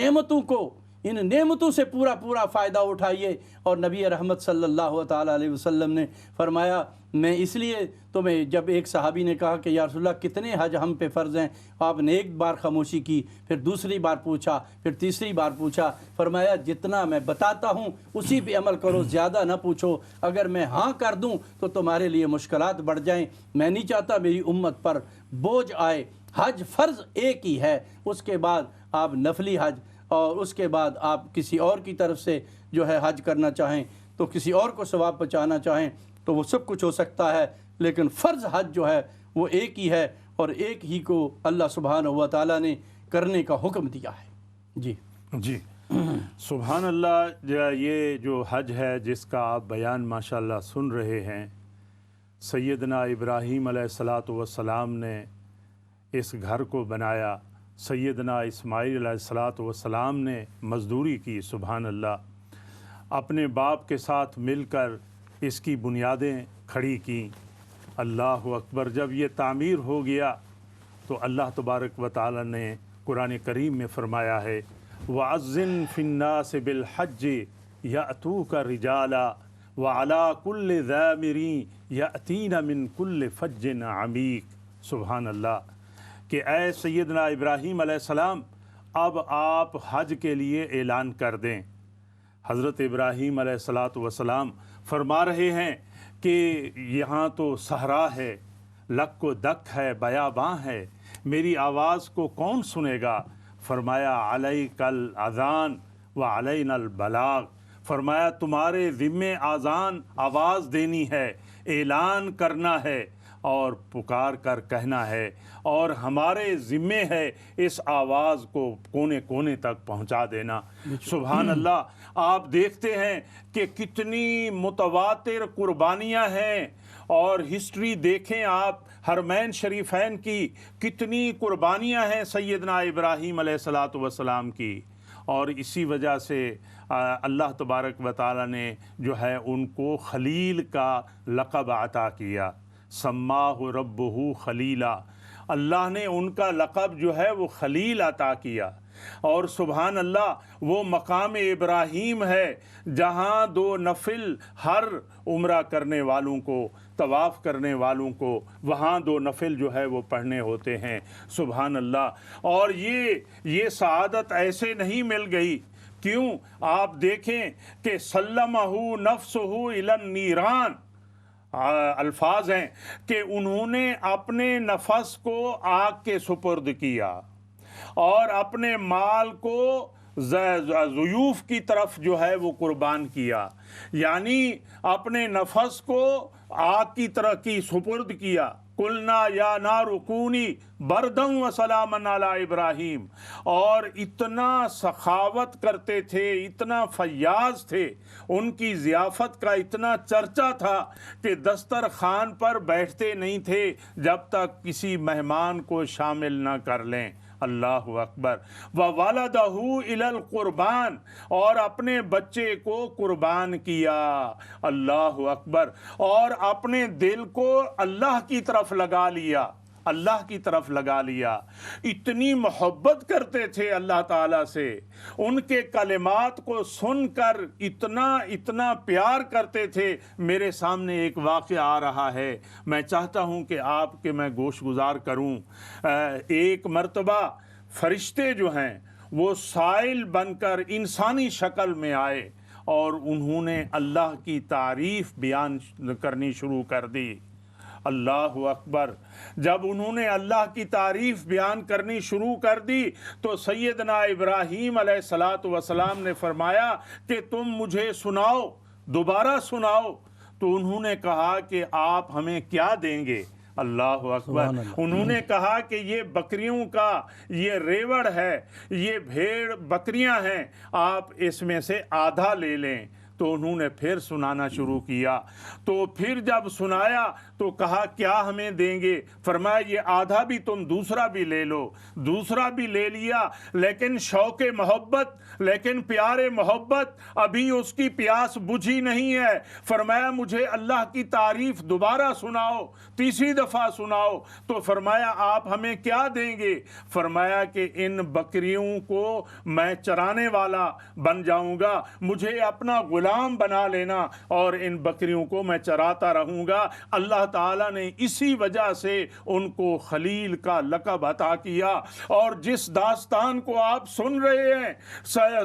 نعمتوں سے پورا فائدہ اٹھائیے۔ اور نبی رحمت صلی اللہ تعالیٰ علیہ وسلم نے فرمایا، میں اس لیے تمہیں، جب ایک صحابی نے کہا کہ یا رسول اللہ کتنے حج ہم پہ فرض ہیں، آپ نے ایک بار خاموشی کی، پھر دوسری بار پوچھا، پھر تیسری بار پوچھا، فرمایا جتنا میں بتاتا ہوں اسی پہ عمل کرو، زیادہ نہ پوچھو، اگر میں ہاں کر دوں تو تمہارے لیے مشکلات بڑھ جائیں، میں نہیں چاہتا میری امت پر بوجھ آئے۔ حج فرض ایک ہی ہے، اس کے بعد آپ نفلی حج، اور اس کے بعد آپ کسی اور کی طرف سے جو ہے حج کرنا چاہیں تو کسی اور کو ثواب پہنچانا چاہیں تو وہ سب کچھ ہو سکتا ہے، لیکن فرض حج جو ہے وہ ایک ہی ہے، اور ایک ہی کو اللہ سبحانہ و تعالیٰ نے کرنے کا حکم دیا ہے۔ جی سبحان اللہ۔ یہ جو حج ہے جس کا آپ بیان ماشاءاللہ سن رہے ہیں، سیدنا ابراہیم علیہ الصلاۃ والسلام نے اس گھر کو بنایا، سیدنا اسماعیل علیہ الصلاۃ والسلام نے مزدوری کی، سبحان اللہ، اپنے باپ کے ساتھ مل کر اس کی بنیادیں کھڑی کیں، اللہ اکبر۔ جب یہ تعمیر ہو گیا تو اللہ تبارک و تعالی نے قرآن کریم میں فرمایا ہے، وَأَذِّن فِي النَّاسِ بِالْحَجِّ يَأْتُوكَ رِجَالًا وَعَلَىٰ كُلِّ ضَامِرٍ يَأْتِينَ مِن كُلِّ فَجٍّ عَمِيقٍ۔ سبحان اللہ، کہ اے سیدنا ابراہیم علیہ السلام، اب آپ حج کے لیے اعلان کر دیں۔ حضرت ابراہیم علیہ الصلاۃ والسلام فرما رہے ہیں کہ یہاں تو صحرا ہے، لک و دک ہے، بیاباں ہے، میری آواز کو کون سنے گا؟ فرمایا علیک الاذان وعلینا البلاغ، فرمایا تمہارے ذمے اذان، آواز دینی ہے، اعلان کرنا ہے اور پکار کر کہنا ہے، اور ہمارے ذمے ہے اس آواز کو کونے کونے تک پہنچا دینا۔ سبحان اللہ۔ آپ دیکھتے ہیں کہ کتنی متواتر قربانیاں ہیں، اور ہسٹری دیکھیں آپ، حرمین شریفین کی کتنی قربانیاں ہیں سیدنا ابراہیم علیہ الصلاۃ والسلام کی، اور اسی وجہ سے اللہ تبارک و تعالی نے جو ہے ان کو خلیل کا لقب عطا کیا، سماہ ربہ خلیلا، اللہ نے ان کا لقب جو ہے وہ خلیل عطا کیا۔ اور سبحان اللہ، وہ مقام ابراہیم ہے جہاں 2 نفل ہر عمرہ کرنے والوں کو، طواف کرنے والوں کو وہاں 2 نفل جو ہے وہ پڑھنے ہوتے ہیں، سبحان اللہ۔ اور یہ سعادت ایسے نہیں مل گئی، کیوں؟ آپ دیکھیں کہ سلمہ نفسہ الی النیران، الفاظ ہیں کہ انہوں نے اپنے نفس کو آگ کے سپرد کیا، اور اپنے مال کو ضیوف کی طرف جو ہے وہ قربان کیا، یعنی اپنے نفس کو آگ کی طرح کی سپرد کیا۔ قلنا یا نار کونی بردم و سلاما علی ابراہیم، اور اتنا سخاوت کرتے تھے، اتنا فیاض تھے، ان کی ضیافت کا اتنا چرچا تھا کہ دسترخوان پر بیٹھتے نہیں تھے جب تک کسی مہمان کو شامل نہ کر لیں۔ اللہ اکبر۔ وَوَلَدَهُ إِلَى الْقُرْبَانِ، اور اپنے بچے کو قربان کیا، اللہ اکبر، اور اپنے دل کو اللہ کی طرف لگا لیا، اللہ کی طرف لگا لیا۔ اتنی محبت کرتے تھے اللہ تعالیٰ سے، ان کے کلمات کو سن کر اتنا پیار کرتے تھے۔ میرے سامنے ایک واقعہ آ رہا ہے، میں چاہتا ہوں کہ آپ کے میں گوش گزار کروں۔ ایک مرتبہ فرشتے جو ہیں وہ سائل بن کر انسانی شکل میں آئے اور انہوں نے اللہ کی تعریف بیان کرنی شروع کر دی۔ اللہ اکبر! جب انہوں نے اللہ کی تعریف بیان کرنی شروع کر دی تو سیدنا ابراہیم علیہ السلام نے فرمایا کہ تم مجھے سناؤ، دوبارہ سناؤ۔ تو انہوں نے کہا کہ آپ ہمیں کیا دیں گے؟ اللہ اکبر! انہوں نے کہا کہ یہ بکریوں کا یہ ریوڑ ہے، یہ بھیڑ بکریاں ہیں، آپ اس میں سے آدھا لے لیں۔ تو انہوں نے پھر سنانا شروع کیا، تو پھر جب سنایا تو کہا کیا ہمیں دیں گے؟ فرمایا یہ آدھا بھی تم دوسرا بھی لے لو۔ دوسرا بھی لے لیا، لیکن شوق محبت، لیکن پیار محبت، ابھی اس کی پیاس بجھی نہیں ہے۔ فرمایا مجھے اللہ کی تعریف دوبارہ سناؤ، تیسری دفعہ سناؤ۔ تو فرمایا آپ ہمیں کیا دیں گے؟ فرمایا کہ ان بکریوں کو میں چرانے والا بن جاؤں گا، مجھے اپنا غلام بنا لینا اور ان بکریوں کو میں چراتا رہوں گا۔ اللہ تعالیٰ نے اسی وجہ سے ان کو خلیل کا لقب عطا کیا۔ اور جس داستان کو آپ سن رہے ہیں،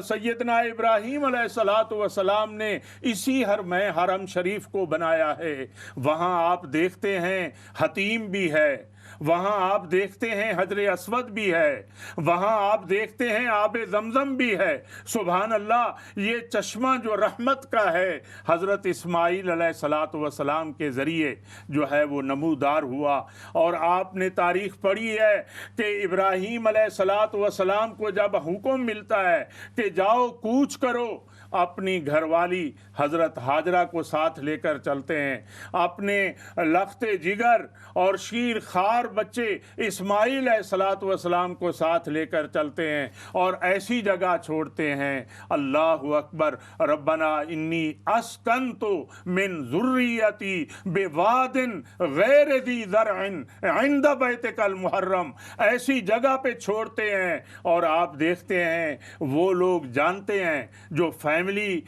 سیدنا ابراہیم علیہ السلام نے اسی حرم شریف کو بنایا ہے۔ وہاں آپ دیکھتے ہیں حتیم بھی ہے، وہاں آپ دیکھتے ہیں حجر اسود بھی ہے، وہاں آپ دیکھتے ہیں آب زمزم بھی ہے۔ سبحان اللہ! یہ چشمہ جو رحمت کا ہے حضرت اسماعیل علیہ السلام کے ذریعے جو ہے وہ نمودار ہوا۔ اور آپ نے تاریخ پڑھی ہے کہ ابراہیم علیہ السلام کو جب حکم ملتا ہے کہ جاؤ کوچ کرو، اپنی گھر والی حضرت ہاجرہ کو ساتھ لے کر چلتے ہیں، اپنے لخت جگر اور شیر خار بچے اسماعیل علیہ السلام کو ساتھ لے کر چلتے ہیں اور ایسی جگہ چھوڑتے ہیں۔ اللہ اکبر! ربنا انی اسکنت من ذریتی بواد غیر ذی زرع عند بیتک المحرم، ایسی جگہ پہ چھوڑتے ہیں۔ اور آپ دیکھتے ہیں وہ لوگ جانتے ہیں جو فیملی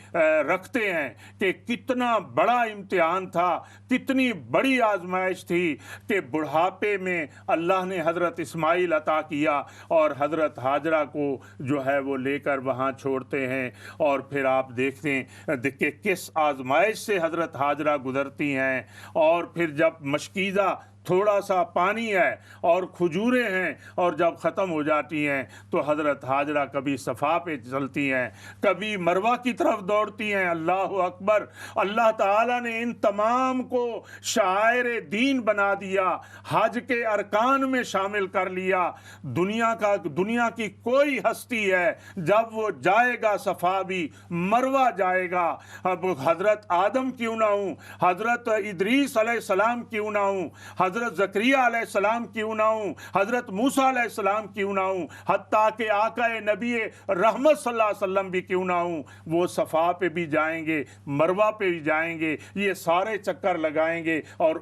رکھتے ہیں کہ کتنا بڑا امتحان تھا، کتنی بڑی آزمائش تھی کہ بڑھاپے میں اللہ نے حضرت اسماعیل عطا کیا اور حضرت ہاجرہ کو جو ہے وہ لے کر وہاں چھوڑتے ہیں۔ اور پھر آپ دیکھتے ہیں کہ کس آزمائش سے حضرت ہاجرہ گزرتی ہیں۔ اور پھر جب مشکیزہ تھوڑا سا پانی ہے اور کھجوریں ہیں، اور جب ختم ہو جاتی ہیں تو حضرت ہاجرہ کبھی صفا پہ چلتی ہیں، کبھی مروہ کی طرف دوڑتی ہیں۔ اللہ اکبر! اللہ تعالیٰ نے ان تمام کو شعائر دین بنا دیا، حج کے ارکان میں شامل کر لیا۔ دنیا کی کوئی ہستی ہے جب وہ جائے گا صفا بھی، مروہ جائے گا، اب حضرت آدم کیوں نہ ہوں، حضرت ادریس علیہ السلام کیوں نہ ہوں، حضرت زکریا علیہ السلام کیوں نہ ہوں، حضرت موسیٰ علیہ السلام کیوں نہ ہوں، حتیٰ کہ آقا نبی رحمت صلی اللہ علیہ وسلم بھی کیوں نہ ہوں، وہ صفا پہ بھی جائیں گے، مروہ پہ بھی جائیں گے، یہ سارے چکر لگائیں گے۔ اور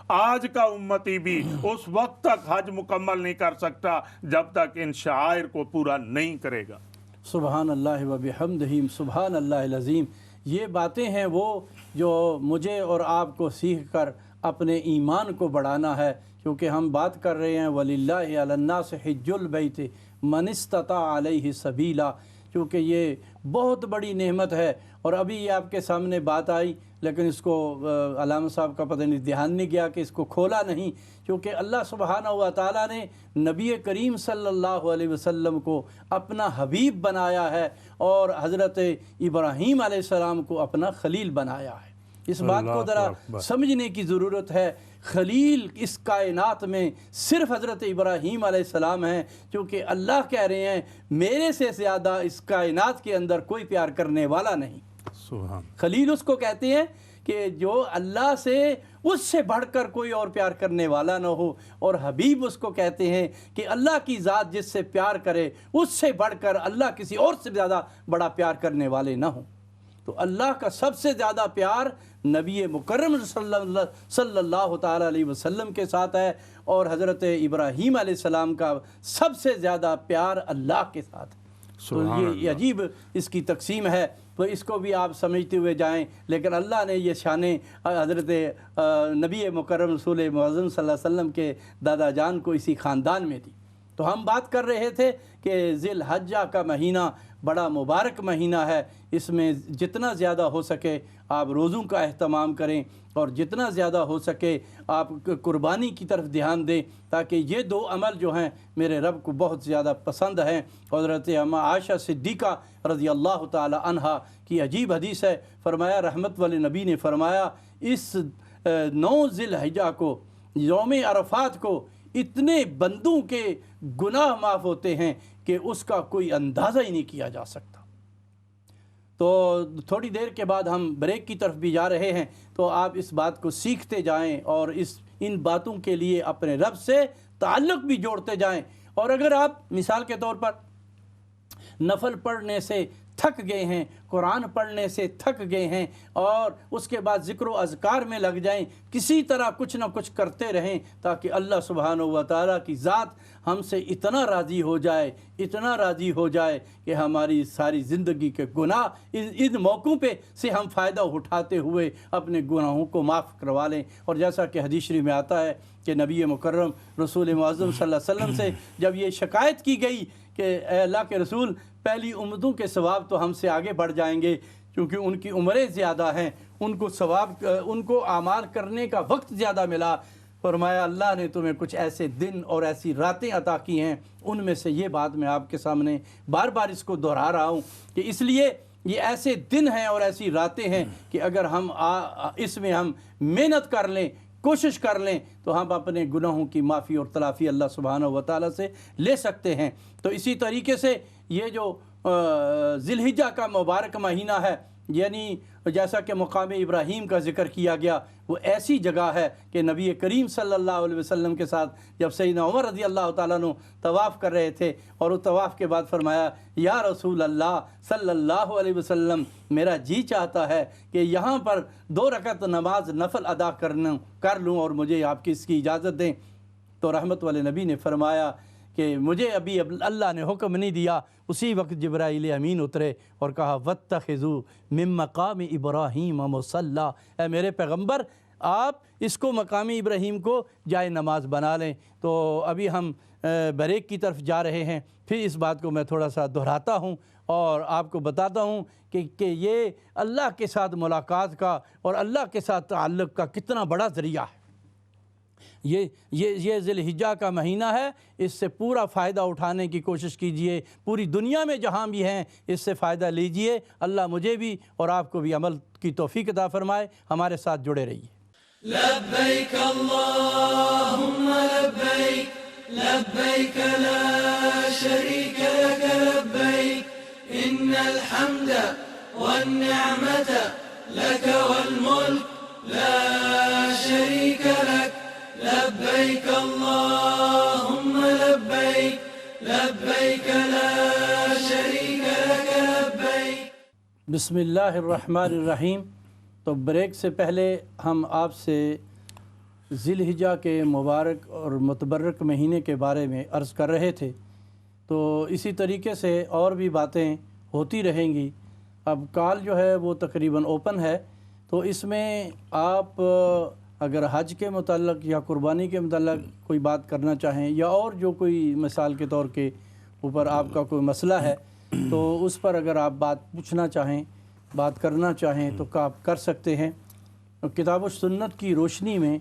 آج کا امتی بھی اس وقت تک حج مکمل نہیں کر سکتا جب تک ان شعائر کو پورا نہیں کرے گا۔ سبحان اللہ و بحمدہ، سبحان اللہ العظیم۔ یہ باتیں ہیں وہ جو مجھے اور آپ کو سیکھ کر اپنے ایمان کو بڑھانا ہے، کیونکہ ہم بات کر رہے ہیں وَلِلَّهِ عَلَى النَّاسِ حِجُّ الْبَيْتِ مَنِ اسْتَطَاعَ عَلَيْهِ سَبِيلًا، کیونکہ یہ بہت بڑی نعمت ہے۔ اور ابھی یہ آپ کے سامنے بات آئی، لیکن اس کو علامہ صاحب کا پتہ نہیں دھیان نہیں گیا کہ اس کو کھولا نہیں، کیونکہ اللہ سبحانہ و تعالیٰ نے نبی کریم صلی اللہ علیہ وسلم کو اپنا حبیب بنایا ہے اور حضرت ابراہیم علیہ السلام کو اپنا خلیل بنایا ہے۔ اس بات کو ذرا سمجھنے کی ضرورت ہے۔ خلیل اس کائنات میں صرف حضرت ابراہیم علیہ السلام ہیں، کیونکہ اللہ کہہ رہے ہیں میرے سے زیادہ اس کائنات کے اندر کوئی پیار کرنے والا نہیں۔ خلیل اس کو کہتے ہیں کہ جو اللہ سے اس سے بڑھ کر کوئی اور پیار کرنے والا نہ ہو، اور حبیب اس کو کہتے ہیں کہ اللہ کی ذات جس سے پیار کرے اس سے بڑھ کر اللہ کسی اور سے زیادہ بڑا پیار کرنے والے نہ ہوں۔ تو اللہ کا سب سے زیادہ پیار نبی مکرم صلی اللہ تعالیٰ علیہ وسلم کے ساتھ ہے، اور حضرت ابراہیم علیہ السلام کا سب سے زیادہ پیار اللہ کے ساتھ ہے۔ تو یہ عجیب اس کی تقسیم ہے، تو اس کو بھی آپ سمجھتے ہوئے جائیں۔ لیکن اللہ نے یہ شان حضرت نبی مکرم رسول معظم صلی اللہ علیہ وسلم کے دادا جان کو اسی خاندان میں دی۔ تو ہم بات کر رہے تھے کہ ذی الحجہ کا مہینہ بڑا مبارک مہینہ ہے، اس میں جتنا زیادہ ہو سکے آپ روزوں کا اہتمام کریں، اور جتنا زیادہ ہو سکے آپ قربانی کی طرف دھیان دیں، تاکہ یہ دو عمل جو ہیں میرے رب کو بہت زیادہ پسند ہیں۔ حضرت عائشہ صدیقہ رضی اللہ تعالی عنہا کی عجیب حدیث ہے، فرمایا رحمت والے نبی نے فرمایا اس 9 ذی الحجہ کو، یوم عرفات کو، اتنے بندوں کے گناہ معاف ہوتے ہیں کہ اس کا کوئی اندازہ ہی نہیں کیا جا سکتا۔ تو تھوڑی دیر کے بعد ہم بریک کی طرف بھی جا رہے ہیں، تو آپ اس بات کو سیکھتے جائیں اور ان باتوں کے لیے اپنے رب سے تعلق بھی جوڑتے جائیں۔ اور اگر آپ مثال کے طور پر نفل پڑھنے سے تھک گئے ہیں، قرآن پڑھنے سے تھک گئے ہیں، اور اس کے بعد ذکر و اذکار میں لگ جائیں، کسی طرح کچھ نہ کچھ کرتے رہیں، تاکہ اللہ سبحانہ و تعالیٰ کی ذات ہم سے اتنا راضی ہو جائے، اتنا راضی ہو جائے کہ ہماری ساری زندگی کے گناہ ان موقعوں پہ سے ہم فائدہ اٹھاتے ہوئے اپنے گناہوں کو معاف کروا لیں۔ اور جیسا کہ حدیث شریف میں آتا ہے کہ نبی مکرم رسول معظم صلی اللہ علیہ وسلم سے جب یہ شکایت کی گئی کہ اے اللہ کے رسول، پہلی امتوں کے ثواب تو ہم سے آگے بڑھ جائیں گے کیونکہ ان کی عمریں زیادہ ہیں، ان کو اعمال کرنے کا وقت زیادہ ملا۔ فرمایا اللہ نے تمہیں کچھ ایسے دن اور ایسی راتیں عطا کی ہیں، ان میں سے یہ بات میں آپ کے سامنے بار بار اس کو دہرا رہا ہوں کہ اس لیے یہ ایسے دن ہیں اور ایسی راتیں ہیں کہ اگر ہم اس میں ہم محنت کر لیں، کوشش کر لیں، تو ہم اپنے گناہوں کی معافی اور تلافی اللہ سبحانہ و تعالیٰ سے لے سکتے ہیں۔ تو اسی طریقے سے یہ جو ذی الحجہ کا مبارک مہینہ ہے، یعنی جیسا کہ مقام ابراہیم کا ذکر کیا گیا، وہ ایسی جگہ ہے کہ نبی کریم صلی اللہ علیہ وسلم کے ساتھ جب سیدنا عمر رضی اللہ تعالیٰ عنہ طواف کر رہے تھے، اور وہ طواف کے بعد فرمایا یا رسول اللہ صلی اللہ علیہ وسلم، میرا جی چاہتا ہے کہ یہاں پر 2 رکعت نماز نفل ادا کر لوں، اور مجھے آپ کی اس کی اجازت دیں۔ تو رحمت والے نبی نے فرمایا کہ مجھے ابھی اللہ نے حکم نہیں دیا۔ اسی وقت جبرائیل امین اترے اور کہا واتخذوا من مقام ابراہیم مصلی، اے میرے پیغمبر آپ اس کو مقام ابراہیم کو جائے نماز بنا لیں۔ تو ابھی ہم بریک کی طرف جا رہے ہیں، پھر اس بات کو میں تھوڑا سا دہراتا ہوں اور آپ کو بتاتا ہوں کہ یہ اللہ کے ساتھ ملاقات کا اور اللہ کے ساتھ تعلق کا کتنا بڑا ذریعہ ہے۔ یہ ذی الحجہ کا مہینہ ہے، اس سے پورا فائدہ اٹھانے کی کوشش کیجئے، پوری دنیا میں جہاں بھی ہیں اس سے فائدہ لیجئے۔ اللہ مجھے بھی اور آپ کو بھی عمل کی توفیق عطا فرمائے۔ ہمارے ساتھ جڑے رہیے۔ لبیک اللہم لبیک، لبیک لا شریک لک لبیک، ان الحمد والنعمت لک والملک لا شریک لک، لبیک اللہم لبیک، لبیک لا شریک لک لبیک۔ بسم اللہ الرحمن الرحیم۔ تو بریک سے پہلے ہم آپ سے ذی الحجہ کے مبارک اور متبرک مہینے کے بارے میں عرض کر رہے تھے، تو اسی طریقے سے اور بھی باتیں ہوتی رہیں گی۔ اب کال جو ہے وہ تقریباً اوپن ہے، تو اس میں آپ اگر حج کے متعلق یا قربانی کے متعلق کوئی بات کرنا چاہیں، یا اور جو کوئی مثال کے طور کے اوپر آپ کا کوئی مسئلہ ہے، تو اس پر اگر آپ بات پوچھنا چاہیں، بات کرنا چاہیں تو آپ کر سکتے ہیں۔ کتاب و سنت کی روشنی میں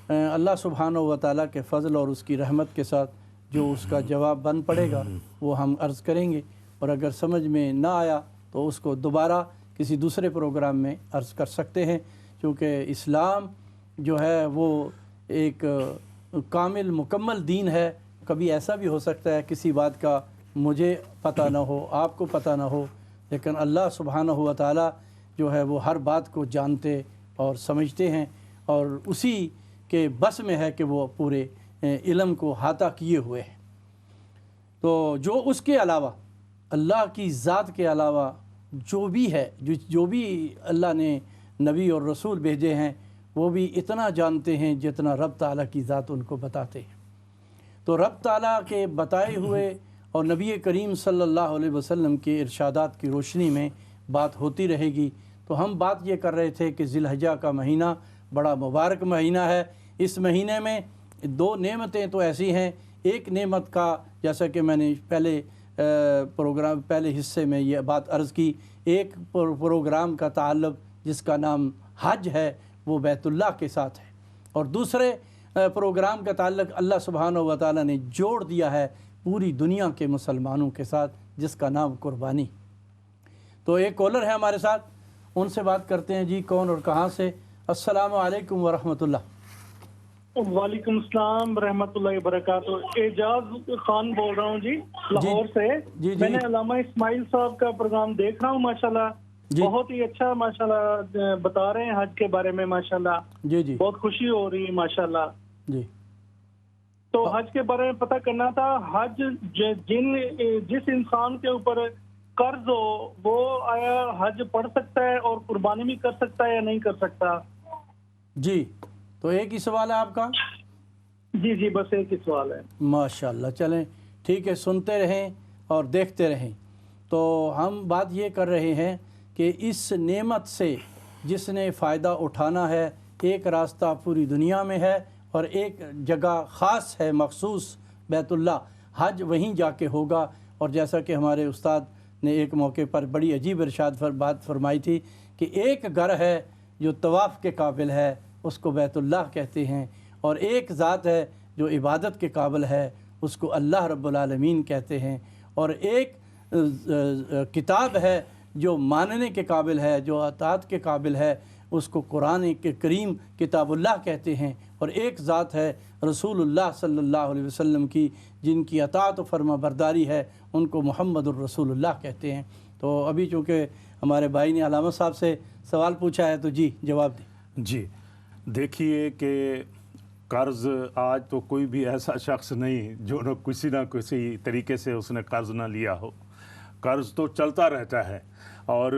اللہ سبحانہ و تعالیٰ کے فضل اور اس کی رحمت کے ساتھ جو اس کا جواب بن پڑے گا وہ ہم عرض کریں گے، اور اگر سمجھ میں نہ آیا تو اس کو دوبارہ کسی دوسرے پروگرام میں عرض کر سکتے ہیں، کیونکہ اسلام جو ہے وہ ایک کامل مکمل دین ہے۔ کبھی ایسا بھی ہو سکتا ہے کسی بات کا مجھے پتہ نہ ہو، آپ کو پتہ نہ ہو، لیکن اللہ سبحانہ و تعالیٰ جو ہے وہ ہر بات کو جانتے اور سمجھتے ہیں، اور اسی کے بس میں ہے کہ وہ پورے علم کو احاطہ کیے ہوئے ہیں۔ تو جو اس کے علاوہ، اللہ کی ذات کے علاوہ جو بھی ہے جو بھی اللہ نے نبی اور رسول بھیجے ہیں وہ بھی اتنا جانتے ہیں جتنا رب تعالیٰ کی ذات ان کو بتاتے ہیں۔ تو رب تعالیٰ کے بتائے ہوئے اور نبی کریم صلی اللہ علیہ وسلم کے ارشادات کی روشنی میں بات ہوتی رہے گی۔ تو ہم بات یہ کر رہے تھے کہ ذی الحجہ کا مہینہ بڑا مبارک مہینہ ہے۔ اس مہینے میں دو نعمتیں تو ایسی ہیں، ایک نعمت کا جیسا کہ میں نے پہلے حصے میں یہ بات عرض کی، ایک پروگرام کا تعلق جس کا نام حج ہے وہ بیت اللہ کے ساتھ ہے، اور دوسرے پروگرام کا تعلق اللہ سبحانہ و تعالیٰ نے جوڑ دیا ہے پوری دنیا کے مسلمانوں کے ساتھ، جس کا نام قربانی۔ تو ایک کالر ہے ہمارے ساتھ، ان سے بات کرتے ہیں۔ جی کون اور کہاں سے؟ السلام علیکم ورحمۃ اللہ۔ وعلیکم السلام ورحمۃ اللہ وبرکاتہ۔ اعجاز خان بول رہا ہوں جی، لاہور سے۔ جی میں نے علامہ اسماعیل صاحب کا پروگرام دیکھ رہا ہوں، ماشاءاللہ بہت ہی اچھا ماشاءاللہ بتا رہے ہیں حج کے بارے میں، ماشاءاللہ جی بہت خوشی ہو رہی ہے ماشاءاللہ۔ جی تو حج کے بارے میں پتہ کرنا تھا، حج جس انسان کے اوپر قرض ہو وہ آیا حج پڑھ سکتا ہے اور قربانی بھی کر سکتا ہے یا نہیں کر سکتا؟ جی تو ایک ہی سوال ہے آپ کا؟ جی بس ایک ہی سوال ہے۔ ماشاءاللہ، چلیں ٹھیک ہے، سنتے رہیں اور دیکھتے رہیں۔ تو ہم بات یہ کر رہے ہیں کہ اس نعمت سے جس نے فائدہ اٹھانا ہے، ایک راستہ پوری دنیا میں ہے اور ایک جگہ خاص ہے مخصوص بیت اللہ، حج وہیں جا کے ہوگا۔ اور جیسا کہ ہمارے استاد نے ایک موقع پر بڑی عجیب ارشاد بات فرمائی تھی کہ ایک گھر ہے جو طواف کے قابل ہے، اس کو بیت اللہ کہتے ہیں، اور ایک ذات ہے جو عبادت کے قابل ہے، اس کو اللہ رب العالمین کہتے ہیں، اور ایک کتاب ہے جو ماننے کے قابل ہے، جو اطاعت کے قابل ہے، اس کو قرآن کے کریم کتاب اللہ کہتے ہیں، اور ایک ذات ہے رسول اللہ صلی اللہ علیہ وسلم کی، جن کی اطاعت و فرما برداری ہے، ان کو محمد الرسول اللہ کہتے ہیں۔ تو ابھی چونکہ ہمارے بھائی نے علامہ صاحب سے سوال پوچھا ہے تو جی جواب دیں۔ جی دیکھیے کہ قرض آج تو کوئی بھی ایسا شخص نہیں جو نہ کسی طریقے سے اس نے قرض نہ لیا ہو۔ قرض تو چلتا رہتا ہے اور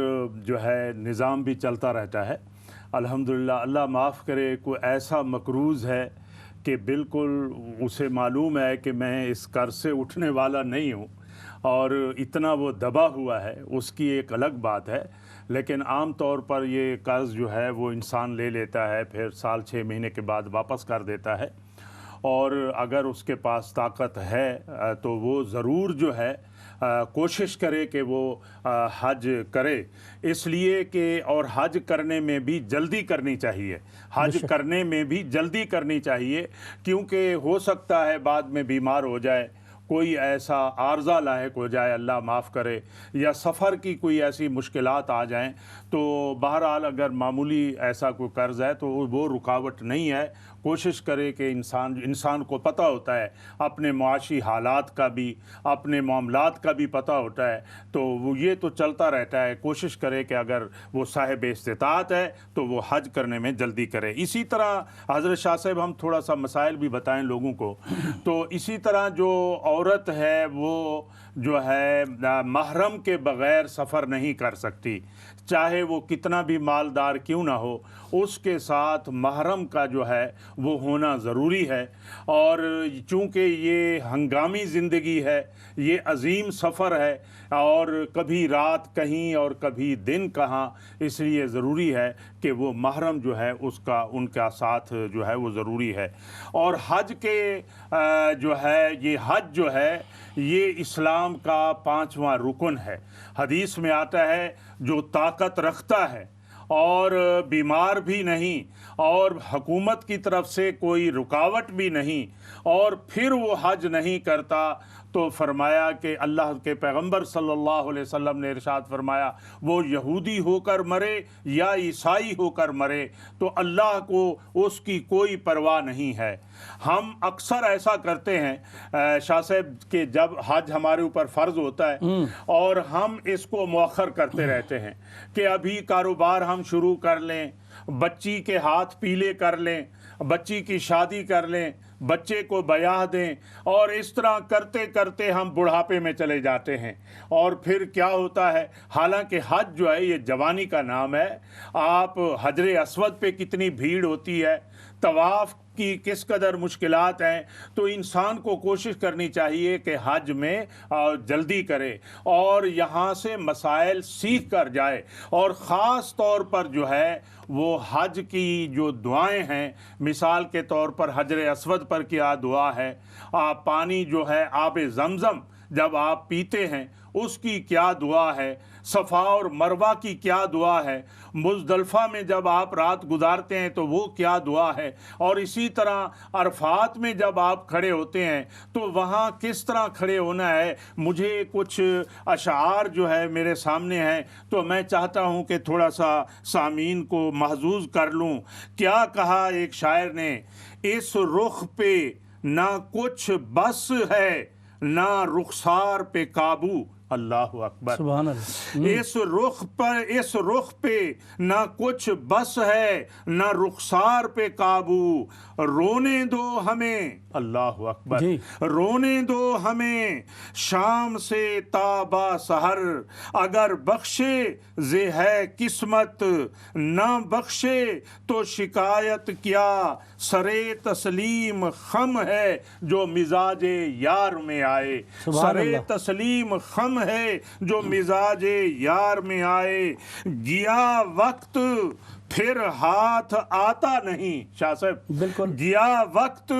جو ہے نظام بھی چلتا رہتا ہے۔ الحمدللہ، اللہ معاف کرے، کوئی ایسا مقروض ہے کہ بالکل اسے معلوم ہے کہ میں اس قرض سے اٹھنے والا نہیں ہوں اور اتنا وہ دبا ہوا ہے، اس کی ایک الگ بات ہے۔ لیکن عام طور پر یہ قرض جو ہے وہ انسان لے لیتا ہے، پھر سال 6 مہینے کے بعد واپس کر دیتا ہے، اور اگر اس کے پاس طاقت ہے تو وہ ضرور جو ہے کوشش کرے کہ وہ حج کرے، اس لیے کہ اور حج کرنے میں بھی جلدی کرنی چاہیے، حج کرنے میں بھی جلدی کرنی چاہیے، کیونکہ ہو سکتا ہے بعد میں بیمار ہو جائے، کوئی ایسا عارضہ لاحق ہو جائے، اللہ معاف کرے، یا سفر کی کوئی ایسی مشکلات آ جائیں، تو بہرحال اگر معمولی ایسا کوئی قرض ہے تو وہ رکاوٹ نہیں ہے۔ کوشش کرے کہ انسان کو پتہ ہوتا ہے، اپنے معاشی حالات کا بھی، اپنے معاملات کا بھی پتہ ہوتا ہے، تو وہ یہ تو چلتا رہتا ہے۔ کوشش کرے کہ اگر وہ صاحب استطاعت ہے تو وہ حج کرنے میں جلدی کرے۔ اسی طرح حضرت شاہ صاحب ہم تھوڑا سا مسائل بھی بتائیں لوگوں کو، تو اسی طرح جو عورت ہے وہ جو ہے محرم کے بغیر سفر نہیں کر سکتی، چاہے وہ کتنا بھی مالدار کیوں نہ ہو، اس کے ساتھ محرم کا جو ہے وہ ہونا ضروری ہے۔ اور چونکہ یہ ہنگامی زندگی ہے، یہ عظیم سفر ہے، اور کبھی رات کہیں اور کبھی دن کہاں، اس لیے ضروری ہے کہ وہ محرم جو ہے ان کا ساتھ جو ہے وہ ضروری ہے۔ اور حج کے جو ہے یہ حج جو ہے یہ اسلام کا 5واں رکن ہے۔ حدیث میں آتا ہے جو طاقت رکھتا ہے اور بیمار بھی نہیں اور حکومت کی طرف سے کوئی رکاوٹ بھی نہیں اور پھر وہ حج نہیں کرتا، تو فرمایا کہ اللہ کے پیغمبر صلی اللہ علیہ وسلم نے ارشاد فرمایا وہ یہودی ہو کر مرے یا عیسائی ہو کر مرے تو اللہ کو اس کی کوئی پرواہ نہیں ہے۔ ہم اکثر ایسا کرتے ہیں شاہ صاحب کہ جب حج ہمارے اوپر فرض ہوتا ہے اور ہم اس کو مؤخر کرتے رہتے ہیں کہ ابھی کاروبار ہم شروع کر لیں، بچی کے ہاتھ پیلے کر لیں، بچی کی شادی کر لیں، بچے کو بیاہ دیں، اور اس طرح کرتے کرتے ہم بڑھاپے میں چلے جاتے ہیں۔ اور پھر کیا ہوتا ہے، حالانکہ حج جو ہے یہ جوانی کا نام ہے، آپ حجر اسود پہ کتنی بھیڑ ہوتی ہے، طواف کی کس قدر مشکلات ہیں، تو انسان کو کوشش کرنی چاہیے کہ حج میں جلدی کرے اور یہاں سے مسائل سیکھ کر جائے۔ اور خاص طور پر جو ہے وہ حج کی جو دعائیں ہیں، مثال کے طور پر حجر اسود پر کیا دعا ہے، پانی جو ہے آب زمزم جب آپ پیتے ہیں اس کی کیا دعا ہے، صفا اور مروہ کی کیا دعا ہے، مزدلفہ میں جب آپ رات گزارتے ہیں تو وہ کیا دعا ہے، اور اسی طرح عرفات میں جب آپ کھڑے ہوتے ہیں تو وہاں کس طرح کھڑے ہونا ہے۔ مجھے کچھ اشعار جو ہے میرے سامنے ہیں تو میں چاہتا ہوں کہ تھوڑا سا سامعین کو محظوظ کر لوں۔ کیا کہا ایک شاعر نے، اس رخ پہ نہ کچھ بس ہے نہ رخسار پہ قابو، اللہ اکبر، سبحان اللہ۔ اس رخ پہ نہ کچھ بس ہے نہ رخسار پہ قابو، رونے دو ہمیں، اللہ اکبر، جی، رونے دو ہمیں شام سے تابا سحر، اگر بخشے زے ہے قسمت، نہ بخشے تو شکایت کیا، سرے تسلیم خم ہے جو مزاج یار میں آئے، سرے تسلیم خم ہے جو مزاج یار میں آئے، گیا وقت پھر ہاتھ آتا نہیں، شاہ صاحب بالکل، گیا وقت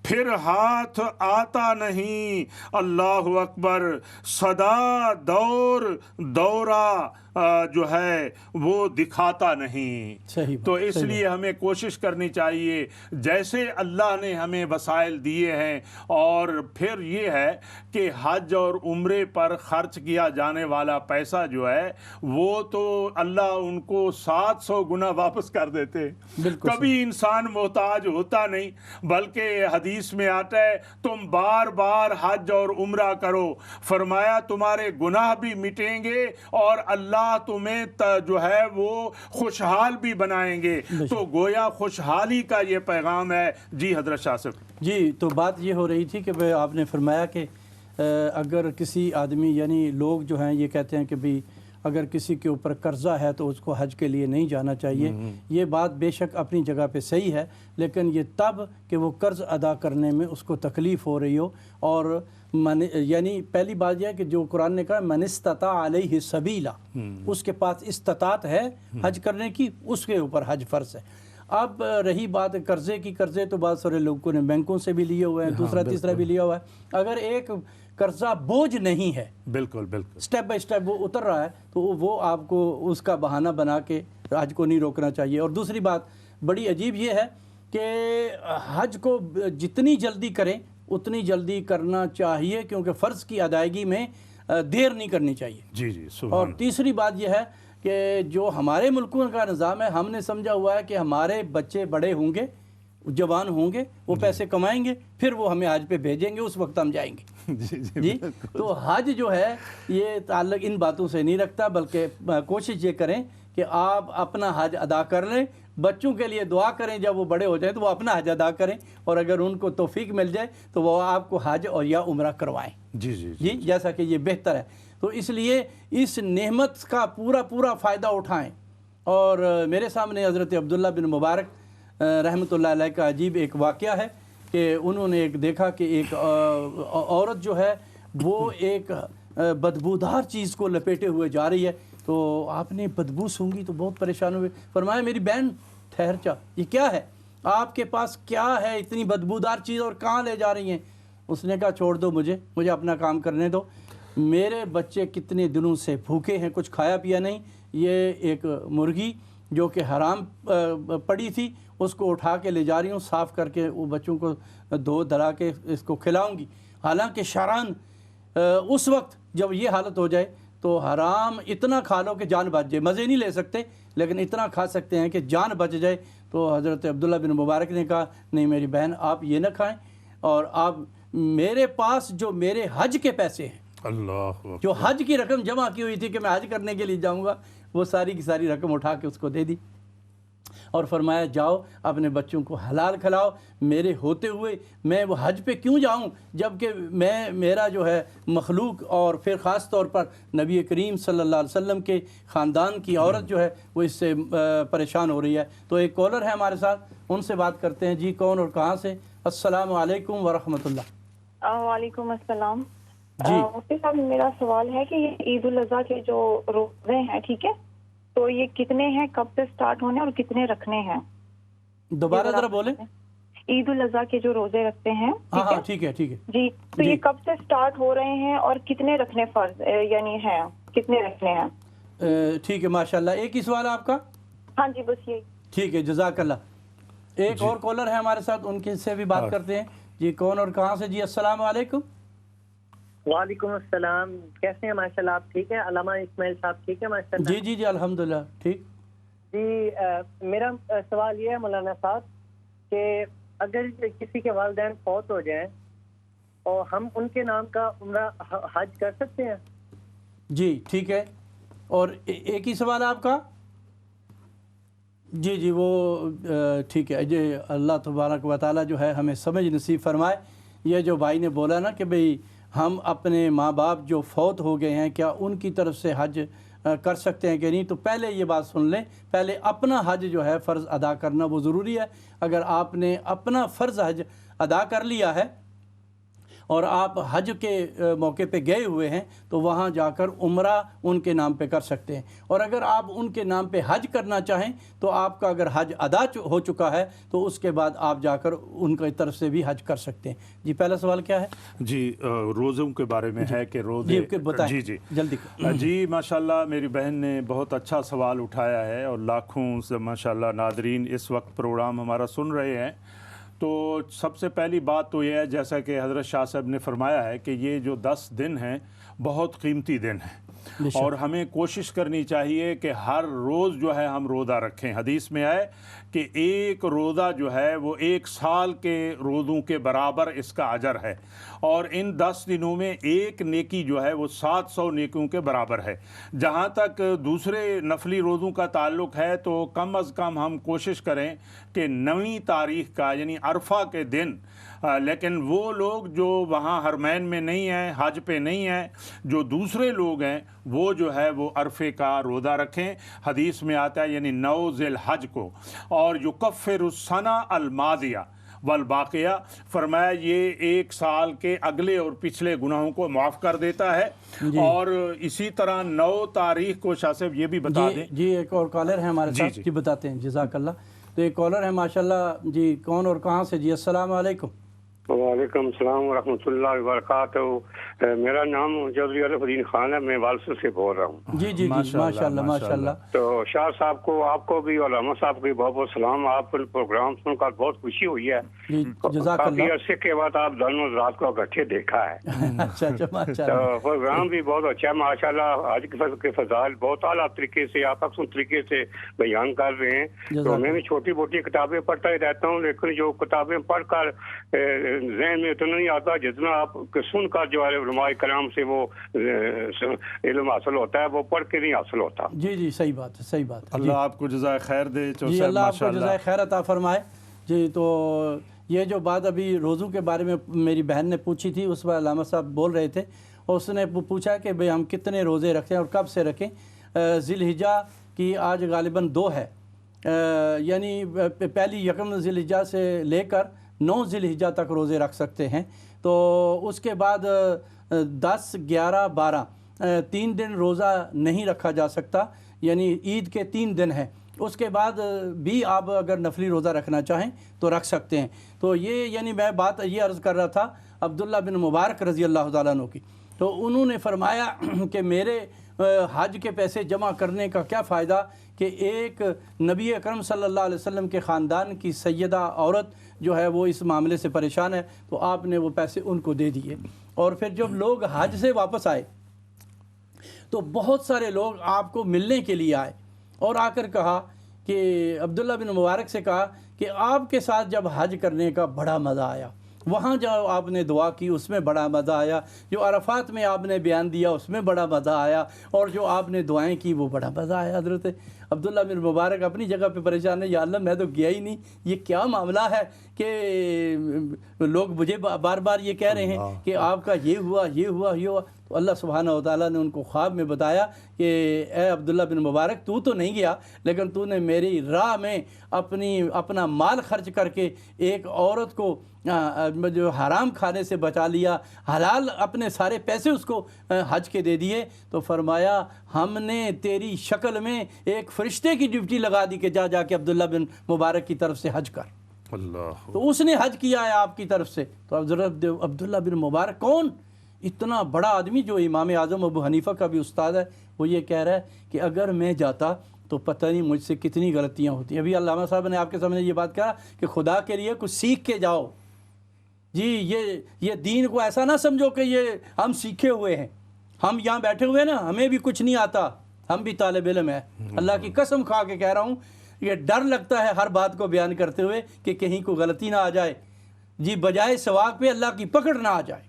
پھر ہاتھ آتا نہیں، اللہ اکبر، صدا دور دورہ جو ہے وہ دکھاتا نہیں۔ صحیح، تو اس لیے ہمیں کوشش کرنی چاہیے جیسے اللہ نے ہمیں وسائل دیے ہیں، اور پھر یہ ہے کہ حج اور عمرے پر خرچ کیا جانے والا پیسہ جو ہے وہ تو اللہ ان کو 700 گنا واپس کر دیتے، کبھی انسان محتاج ہوتا نہیں، بلکہ حدیث میں آتا ہے تم بار بار حج اور عمرہ کرو، فرمایا تمہارے گناہ بھی مٹیں گے اور اللہ تمہیں جو ہے وہ خوشحال بھی بنائیں گے۔ تو گویا خوشحالی کا یہ پیغام ہے۔ جی حضرت شاہ صاحب۔ جی، تو بات یہ ہو رہی تھی کہ آپ نے فرمایا کہ اگر کسی آدمی، یعنی لوگ جو ہیں یہ کہتے ہیں کہ بھی اگر کسی کے اوپر قرضہ ہے تو اس کو حج کے لیے نہیں جانا چاہیے۔ یہ بات بے شک اپنی جگہ پہ صحیح ہے، لیکن یہ تب کہ وہ قرض ادا کرنے میں اس کو تکلیف ہو رہی ہو، اور یعنی پہلی بات یہ ہے کہ جو قرآن نے کہا من استطاع علیہ سبیلا، اس کے پاس استطاعت ہے حج کرنے کی، اس کے اوپر حج فرض ہے۔ اب رہی بات قرضے کی، قرضے تو بہت سارے لوگوں نے بینکوں سے بھی لیے ہوئے ہیں، دوسرا تیسرا بھی لیا ہوا ہے۔ اگر ایک قرضہ بوجھ نہیں ہے، بالکل بالکل، سٹیپ بائی سٹیپ وہ اتر رہا ہے، تو وہ آپ کو اس کا بہانہ بنا کے حج کو نہیں روکنا چاہیے۔ اور دوسری بات بڑی عجیب یہ ہے کہ حج کو جتنی جلدی کریں اتنی جلدی کرنا چاہیے، کیونکہ فرض کی ادائیگی میں دیر نہیں کرنی چاہیے۔ جی جی، اور تیسری بات یہ ہے کہ جو ہمارے ملکوں کا نظام ہے، ہم نے سمجھا ہوا ہے کہ ہمارے بچے بڑے ہوں گے، جوان ہوں گے، وہ پیسے کمائیں گے، پھر وہ ہمیں حج پہ بھیجیں گے، اس وقت ہم جائیں گے۔ جی، تو حج جو ہے یہ تعلق ان باتوں سے نہیں رکھتا، بلکہ کوشش یہ کریں کہ آپ اپنا حج ادا کر لیں، بچوں کے لیے دعا کریں جب وہ بڑے ہو جائیں تو وہ اپنا حج ادا کریں، اور اگر ان کو توفیق مل جائے تو وہ آپ کو حج اور یا عمرہ کروائیں۔ جی جی جی، جیسا کہ یہ بہتر ہے۔ تو اس لیے اس نعمت کا پورا فائدہ اٹھائیں۔ اور میرے سامنے حضرت عبداللہ بن مبارک رحمۃ اللہ علیہ کا عجیب ایک واقعہ ہے کہ انہوں نے ایک دیکھا کہ ایک عورت جو ہے وہ ایک بدبودار چیز کو لپیٹے ہوئے جا رہی ہے، تو آپ نے بدبو سونگی تو بہت پریشان ہوئے، فرمایا میری بہن ٹھہر جا، یہ کیا ہے، آپ کے پاس کیا ہے اتنی بدبودار چیز اور کہاں لے جا رہی ہیں؟ اس نے کہا چھوڑ دو مجھے اپنا کام کرنے دو، میرے بچے کتنے دنوں سے بھوکے ہیں، کچھ کھایا پیا نہیں، یہ ایک مرغی جو کہ حرام پڑی تھی اس کو اٹھا کے لے جا رہی ہوں، صاف کر کے وہ بچوں کو دھو دھلا کے اس کو کھلاؤں گی۔ حالانکہ شرعاً اس وقت جب یہ حالت ہو جائے تو حرام اتنا کھا لو کہ جان بچ جائے، مزے نہیں لے سکتے لیکن اتنا کھا سکتے ہیں کہ جان بچ جائے۔ تو حضرت عبداللہ بن مبارک نے کہا نہیں میری بہن آپ یہ نہ کھائیں، اور آپ میرے پاس جو میرے حج کے پیسے ہیں، اللہ جو حج کی رقم جمع کی ہوئی تھی کہ میں حج کرنے کے لیے جاؤں گا، وہ ساری کی ساری رقم اٹھا کے اس کو دے دی۔ اور فرمایا جاؤ اپنے بچوں کو حلال کھلاؤ، میرے ہوتے ہوئے میں وہ حج پہ کیوں جاؤں جب کہ میرا جو ہے مخلوق اور پھر خاص طور پر نبی کریم صلی اللہ علیہ وسلم کے خاندان کی عورت جو ہے وہ اس سے پریشان ہو رہی ہے۔ تو ایک کالر ہے ہمارے ساتھ، ان سے بات کرتے ہیں۔ جی کون اور کہاں سے؟ السلام علیکم ورحمۃ اللہ۔ وعلیکم السلام۔ جی مفتی صاحب میرا سوال ہے کہ یہ عید الاضحیٰ کے جو روزے ہیں، ٹھیک ہے، تو یہ کتنے ہیں، کب سے سٹارٹ ہونے اور کتنے رکھنے ہیں؟ دوبارہ ذرا بولیں۔ عید الاضحیٰ کے جو روزے رکھتے ہیں، ہاں ٹھیک ہے ٹھیک ہے جی، تو یہ کب سے سٹارٹ ہو رہے ہیں اور کتنے رکھنے فرض یعنی ہیں، کتنے رکھنے ہیں؟ ٹھیک ہے ماشاءاللہ۔ ایک ہی سوال ہے آپ کا؟ ہاں جی بس یہی۔ ٹھیک ہے جزاک اللہ۔ ایک اور کالر ہے ہمارے ساتھ، ان کے سے بھی بات کرتے ہیں۔ جی کون اور کہاں سے؟ جی السلام علیکم۔ وعلیکم السلام، کیسے ہیں؟ ماشاء اللہ آپ ٹھیک ہیں؟ علامہ اسماعیل صاحب ٹھیک ہے ماشاء اللہ؟ جی جی جی الحمدللہ ٹھیک۔ جی میرا سوال یہ ہے مولانا صاحب کہ اگر کسی کے والدین فوت ہو جائیں اور ہم ان کے نام کا عمرہ حج کر سکتے ہیں؟ جی ٹھیک ہے۔ اور ایک ہی سوال ہے آپ کا؟ جی جی وہ ٹھیک ہے جی، اللہ تبارک و تعالیٰ جو ہے ہمیں سمجھ نصیب فرمائے۔ یہ جو بھائی نے بولا نا کہ بھئی ہم اپنے ماں باپ جو فوت ہو گئے ہیں کیا ان کی طرف سے حج کر سکتے ہیں کہ نہیں، تو پہلے یہ بات سن لیں، پہلے اپنا حج جو ہے فرض ادا کرنا وہ ضروری ہے۔ اگر آپ نے اپنا فرض حج ادا کر لیا ہے اور آپ حج کے موقع پہ گئے ہوئے ہیں تو وہاں جا کر عمرہ ان کے نام پہ کر سکتے ہیں۔ اور اگر آپ ان کے نام پہ حج کرنا چاہیں تو آپ کا اگر حج ادا ہو چکا ہے تو اس کے بعد آپ جا کر ان کی طرف سے بھی حج کر سکتے ہیں۔ جی پہلا سوال کیا ہے؟ جی روزوں کے بارے میں ہے کہ روزے بتائیں جی جی جلدی۔ جی ماشاءاللہ میری بہن نے بہت اچھا سوال اٹھایا ہے اور لاکھوں سے ماشاءاللہ ناظرین اس وقت پروگرام ہمارا سن رہے ہیں۔ تو سب سے پہلی بات تو یہ ہے جیسا کہ حضرت شاہ صاحب نے فرمایا ہے کہ یہ جو 10 دن ہیں بہت قیمتی دن ہیں اور ہمیں کوشش کرنی چاہیے کہ ہر روز جو ہے ہم روزہ رکھیں۔ حدیث میں ہے کہ ایک روزہ جو ہے وہ 1 سال کے روزوں کے برابر اس کا اجر ہے، اور ان 10 دنوں میں ایک نیکی جو ہے وہ 700 نیکیوں کے برابر ہے۔ جہاں تک دوسرے نفلی روزوں کا تعلق ہے تو کم از کم ہم کوشش کریں کہ 9 تاریخ کا یعنی عرفہ کے دن، لیکن وہ لوگ جو وہاں حرمین میں نہیں ہیں، حج پہ نہیں ہیں، جو دوسرے لوگ ہیں وہ جو ہے وہ عرفے کا روزہ رکھیں۔ حدیث میں آتا ہے یعنی 9 ذی الحج کو، اور یکفر السنہ الماضیہ والباقیہ، فرمایا یہ 1 سال کے اگلے اور پچھلے گناہوں کو معاف کر دیتا ہے۔ اور اسی طرح 9 تاریخ کو شاہ صاحب یہ بھی بتا دیں۔ جی ایک اور کالر ہے ہمارے ساتھ، جی بتاتے ہیں جزاک اللہ۔ تو ایک کالر ہے ماشاءاللہ، جی کون اور کہاں سے؟ جی السلام علیکم۔ وعلیکم السلام ورحمۃ اللہ وبرکاتہ۔ میرا نام چودھری عارف الدین خان ہے، میں والسل سے بول رہا ہوں۔ جی جی جی ماشاءاللہ ماشاءاللہ۔ تو شاہ صاحب کو، آپ کو بھی اور علامہ صاحب کو بھی بہت بہت سلام۔ آپ کا پروگرام سن کر بہت خوشی ہوئی ہے، جزاک اللہ۔ کافی عرصے کے بعد آپ دونوں رات کو اکٹھے دیکھا ہے۔ اچھا اچھا ماشاءاللہ۔ تو پروگرام بھی بہت اچھا ہے ماشاءاللہ۔ آج کے فضائل بہت اعلیٰ طریقے سے آپ اکثر طریقے سے بیان کر رہے ہیں۔ تو میں بھی چھوٹی موٹی کتابیں پڑھتا ہی رہتا ہوں، لیکن جو کتابیں پڑھ کر ذہن میں اتنا نہیں آتا جتنا آپ سن کر جو ہے علماء کرام سے وہ علم حاصل ہوتا ہے، وہ پڑھ کے نہیں حاصل ہوتا۔ جی جی صحیح بات ہے صحیح بات ہے۔ اللہ آپ کو جزائے خیر دے۔ جی اللہ آپ کو جزائے خیر عطا فرمائے۔ جی تو یہ جو بات ابھی روزوں کے بارے میں میری بہن نے پوچھی تھی، اس پر علامہ صاحب بول رہے تھے، اور اس نے پوچھا کہ بھئی ہم کتنے روزے رکھیں اور کب سے رکھیں۔ ذی الحجہ کی آج غالباً 2 ہے، یعنی پہلی 1 ذی الحجہ سے لے کر 9 ذی الحجہ تک روزے رکھ سکتے ہیں۔ تو اس کے بعد 10 11 12 3 دن روزہ نہیں رکھا جا سکتا، یعنی عید کے 3 دن ہیں۔ اس کے بعد بھی آپ اگر نفلی روزہ رکھنا چاہیں تو رکھ سکتے ہیں۔ تو یہ یعنی میں بات یہ عرض کر رہا تھا عبداللہ بن مبارک رضی اللہ تعالیٰ عنہ کی، تو انہوں نے فرمایا کہ میرے حج کے پیسے جمع کرنے کا کیا فائدہ کہ ایک نبی اکرم صلی اللہ علیہ وسلم کے خاندان کی سیدہ عورت جو ہے وہ اس معاملے سے پریشان ہے، تو آپ نے وہ پیسے ان کو دے دیے۔ اور پھر جب لوگ حج سے واپس آئے تو بہت سارے لوگ آپ کو ملنے کے لیے آئے اور آ کر کہا کہ عبداللہ بن مبارک سے کہا کہ آپ کے ساتھ جب حج کرنے کا بڑا مزہ آیا، وہاں جو آپ نے دعا کی اس میں بڑا مزہ آیا، جو عرفات میں آپ نے بیان دیا اس میں بڑا مزہ آیا، اور جو آپ نے دعائیں کی وہ بڑا مزہ آیا۔ حضرت عبداللہ بن مبارک اپنی جگہ پہ پریشان ہے، یا اللہ میں تو گیا ہی نہیں، یہ کیا معاملہ ہے کہ لوگ مجھے بار بار یہ کہہ رہے ہیں کہ آپ کا یہ ہوا یہ ہوا یہ ہوا۔ تو اللہ سبحانہ و تعالیٰ نے ان کو خواب میں بتایا کہ اے عبداللہ بن مبارک تو نہیں گیا، لیکن تو نے میری راہ میں اپنا مال خرچ کر کے ایک عورت کو جو حرام کھانے سے بچا لیا، حلال اپنے سارے پیسے اس کو حج کے دے دیے۔ تو فرمایا ہم نے تیری شکل میں ایک فرشتے کی ڈیوٹی لگا دی کہ جا کے عبداللہ بن مبارک کی طرف سے حج کر۔ اللہ، تو اس نے حج کیا ہے آپ کی طرف سے۔ تو عبداللہ بن مبارک کون؟ اتنا بڑا آدمی جو امام اعظم ابو حنیفہ کا بھی استاد ہے، وہ یہ کہہ رہا ہے کہ اگر میں جاتا تو پتہ نہیں مجھ سے کتنی غلطیاں ہوتی۔ ابھی علامہ صاحب نے آپ کے سامنے یہ بات کہا کہ خدا کے لیے کچھ سیکھ کے جاؤ جی، یہ دین کو ایسا نہ سمجھو کہ یہ ہم سیکھے ہوئے ہیں، ہم یہاں بیٹھے ہوئے نا، ہمیں بھی کچھ نہیں آتا، ہم بھی طالب علم ہیں۔ اللہ کی قسم کھا کے کہہ رہا ہوں، یہ ڈر لگتا ہے ہر بات کو بیان کرتے ہوئے کہ کہیں کوئی غلطی نہ آ جائے جی، بجائے ثواب پہ اللہ کی پکڑ نہ آ جائے۔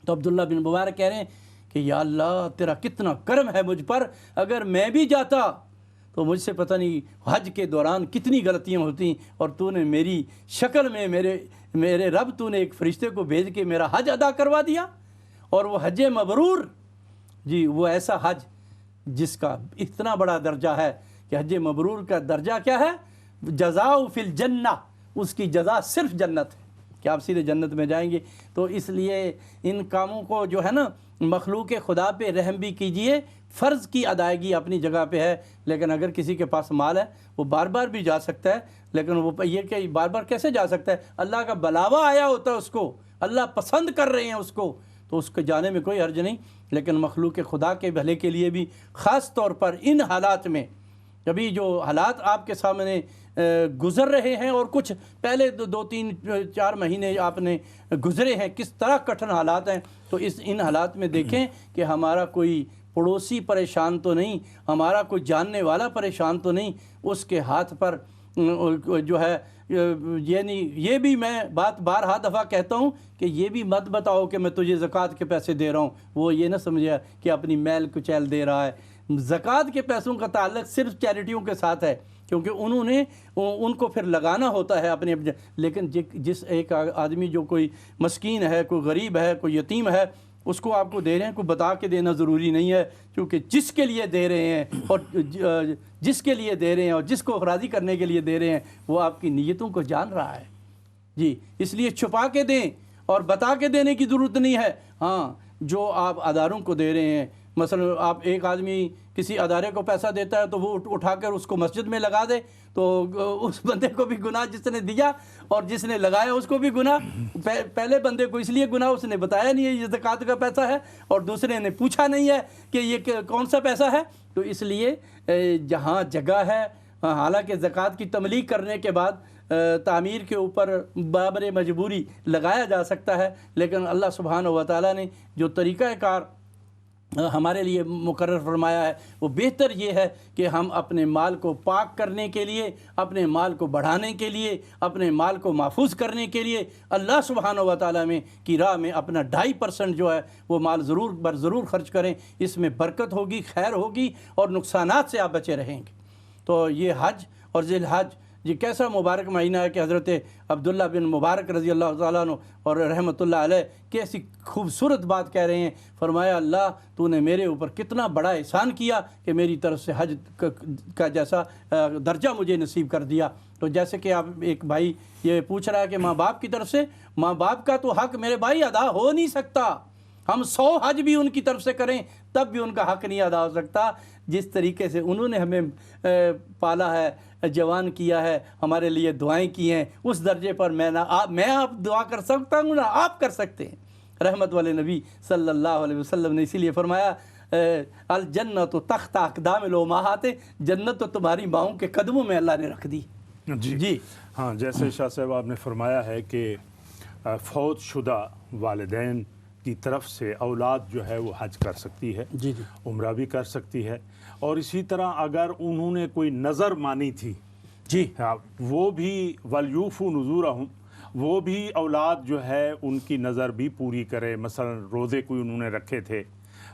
تو عبداللہ بن مبارک کہہ رہے ہیں کہ یا اللہ تیرا کتنا کرم ہے مجھ پر، اگر میں بھی جاتا تو مجھ سے پتہ نہیں حج کے دوران کتنی غلطیاں ہوتی، اور تو نے میری شکل میں میرے رب تو نے ایک فرشتے کو بھیج کے میرا حج ادا کروا دیا، اور وہ حج مبرور جی، وہ ایسا حج جس کا اتنا بڑا درجہ ہے کہ حج مبرور کا درجہ کیا ہے؟ جزاء فی الجنہ، اس کی جزا صرف جنت ہے کہ آپ سیدھے جنت میں جائیں گے۔ تو اس لیے ان کاموں کو جو ہے نا، مخلوق خدا پہ رحم بھی کیجئے، فرض کی ادائیگی اپنی جگہ پہ ہے، لیکن اگر کسی کے پاس مال ہے وہ بار بار بھی جا سکتا ہے، لیکن وہ یہ کہ بار بار کیسے جا سکتا ہے؟ اللہ کا بلاوا آیا ہوتا ہے اس کو، اللہ پسند کر رہے ہیں اس کو، تو اس کے جانے میں کوئی حرج نہیں۔ لیکن مخلوق خدا کے بھلے کے لیے بھی خاص طور پر ان حالات میں، کبھی جو حالات آپ کے سامنے گزر رہے ہیں، اور کچھ پہلے 2-3-4 مہینے آپ نے گزرے ہیں، کس طرح کٹھن حالات ہیں، تو ان حالات میں دیکھیں کہ ہمارا کوئی پڑوسی پریشان تو نہیں، ہمارا کوئی جاننے والا پریشان تو نہیں، اس کے ہاتھ پر جو ہے یہ بھی میں بات بارہا دفعہ کہتا ہوں کہ یہ بھی مت بتاؤ کہ میں تجھے زکوٰۃ کے پیسے دے رہا ہوں، وہ یہ نہ سمجھے کہ اپنی میل کچیل دے رہا ہے۔ زکوٰۃ کے پیسوں کا تعلق صرف چیریٹیوں کے ساتھ ہے، کیونکہ انہوں نے ان کو پھر لگانا ہوتا ہے اپنے، لیکن جس ایک آدمی جو کوئی مسکین ہے، کوئی غریب ہے، کوئی یتیم ہے، اس کو آپ کو دے رہے ہیں، کوئی بتا کے دینا ضروری نہیں ہے، کیونکہ جس کے لیے دے رہے ہیں اور جس کے لیے دے رہے ہیں اور جس کو راضی کرنے کے لیے دے رہے ہیں، وہ آپ کی نیتوں کو جان رہا ہے جی، اس لیے چھپا کے دیں اور بتا کے دینے کی ضرورت نہیں ہے۔ ہاں، جو آپ اداروں کو دے رہے ہیں، مثلا آپ ایک آدمی کسی ادارے کو پیسہ دیتا ہے تو وہ اٹھا کر اس کو مسجد میں لگا دے، تو اس بندے کو بھی گناہ، جس نے دیا اور جس نے لگایا اس کو بھی گناہ۔ پہلے بندے کو اس لیے گناہ، اس نے بتایا نہیں ہے یہ زکوٰۃ کا پیسہ ہے، اور دوسرے نے پوچھا نہیں ہے کہ یہ کون سا پیسہ ہے۔ تو اس لیے جہاں جگہ ہے، حالانکہ زکوٰۃ کی تملیغ کرنے کے بعد تعمیر کے اوپر بابر مجبوری لگایا جا سکتا ہے، لیکن اللہ سبحانہ و تعالیٰ نے جو طریقہ کار ہمارے لیے مقرر فرمایا ہے وہ بہتر یہ ہے کہ ہم اپنے مال کو پاک کرنے کے لیے، اپنے مال کو بڑھانے کے لیے، اپنے مال کو محفوظ کرنے کے لیے اللہ سبحانہ و تعالیٰ میں کی راہ میں اپنا 2.5% جو ہے وہ مال ضرور خرچ کریں، اس میں برکت ہوگی، خیر ہوگی، اور نقصانات سے آپ بچے رہیں گے۔ تو یہ حج اور ذی الحج یہ کیسا مبارک مہینہ ہے کہ حضرت عبداللہ بن مبارک رضی اللہ تعالیٰ عنہ اور رحمۃ اللہ علیہ کیسی خوبصورت بات کہہ رہے ہیں۔ فرمایا اللہ تو نے میرے اوپر کتنا بڑا احسان کیا کہ میری طرف سے حج کا جیسا درجہ مجھے نصیب کر دیا۔ تو جیسے کہ آپ ایک بھائی یہ پوچھ رہا ہے کہ ماں باپ کی طرف سے، ماں باپ کا تو حق میرے بھائی ادا ہو نہیں سکتا، ہم 100 حج بھی ان کی طرف سے کریں تب بھی ان کا حق نہیں ادا ہو سکتا۔ جس طریقے سے انہوں نے ہمیں پالا ہے، جوان کیا ہے، ہمارے لیے دعائیں کی ہیں، اس درجے پر میں آپ دعا کر سکتا ہوں نہ آپ کر سکتے ہیں۔ رحمت والے نبی صلی اللہ علیہ وسلم نے اسی لیے فرمایا الجنت تحت اقدام الامہات، جنت تو تمہاری ماؤں کے قدموں میں اللہ نے رکھ دی۔ جی ہاں، جیسے شاہ صاحب آپ نے فرمایا ہے کہ فوت شدہ والدین کی طرف سے اولاد جو ہے وہ حج کر سکتی ہے، جی عمرہ بھی کر سکتی ہے، اور اسی طرح اگر انہوں نے کوئی نظر مانی تھی جی وہ بھی وَلْيُوفُوا نُذُورَهُمْ، وہ بھی اولاد جو ہے ان کی نظر بھی پوری کرے۔ مثلا روزے کوئی انہوں نے رکھے تھے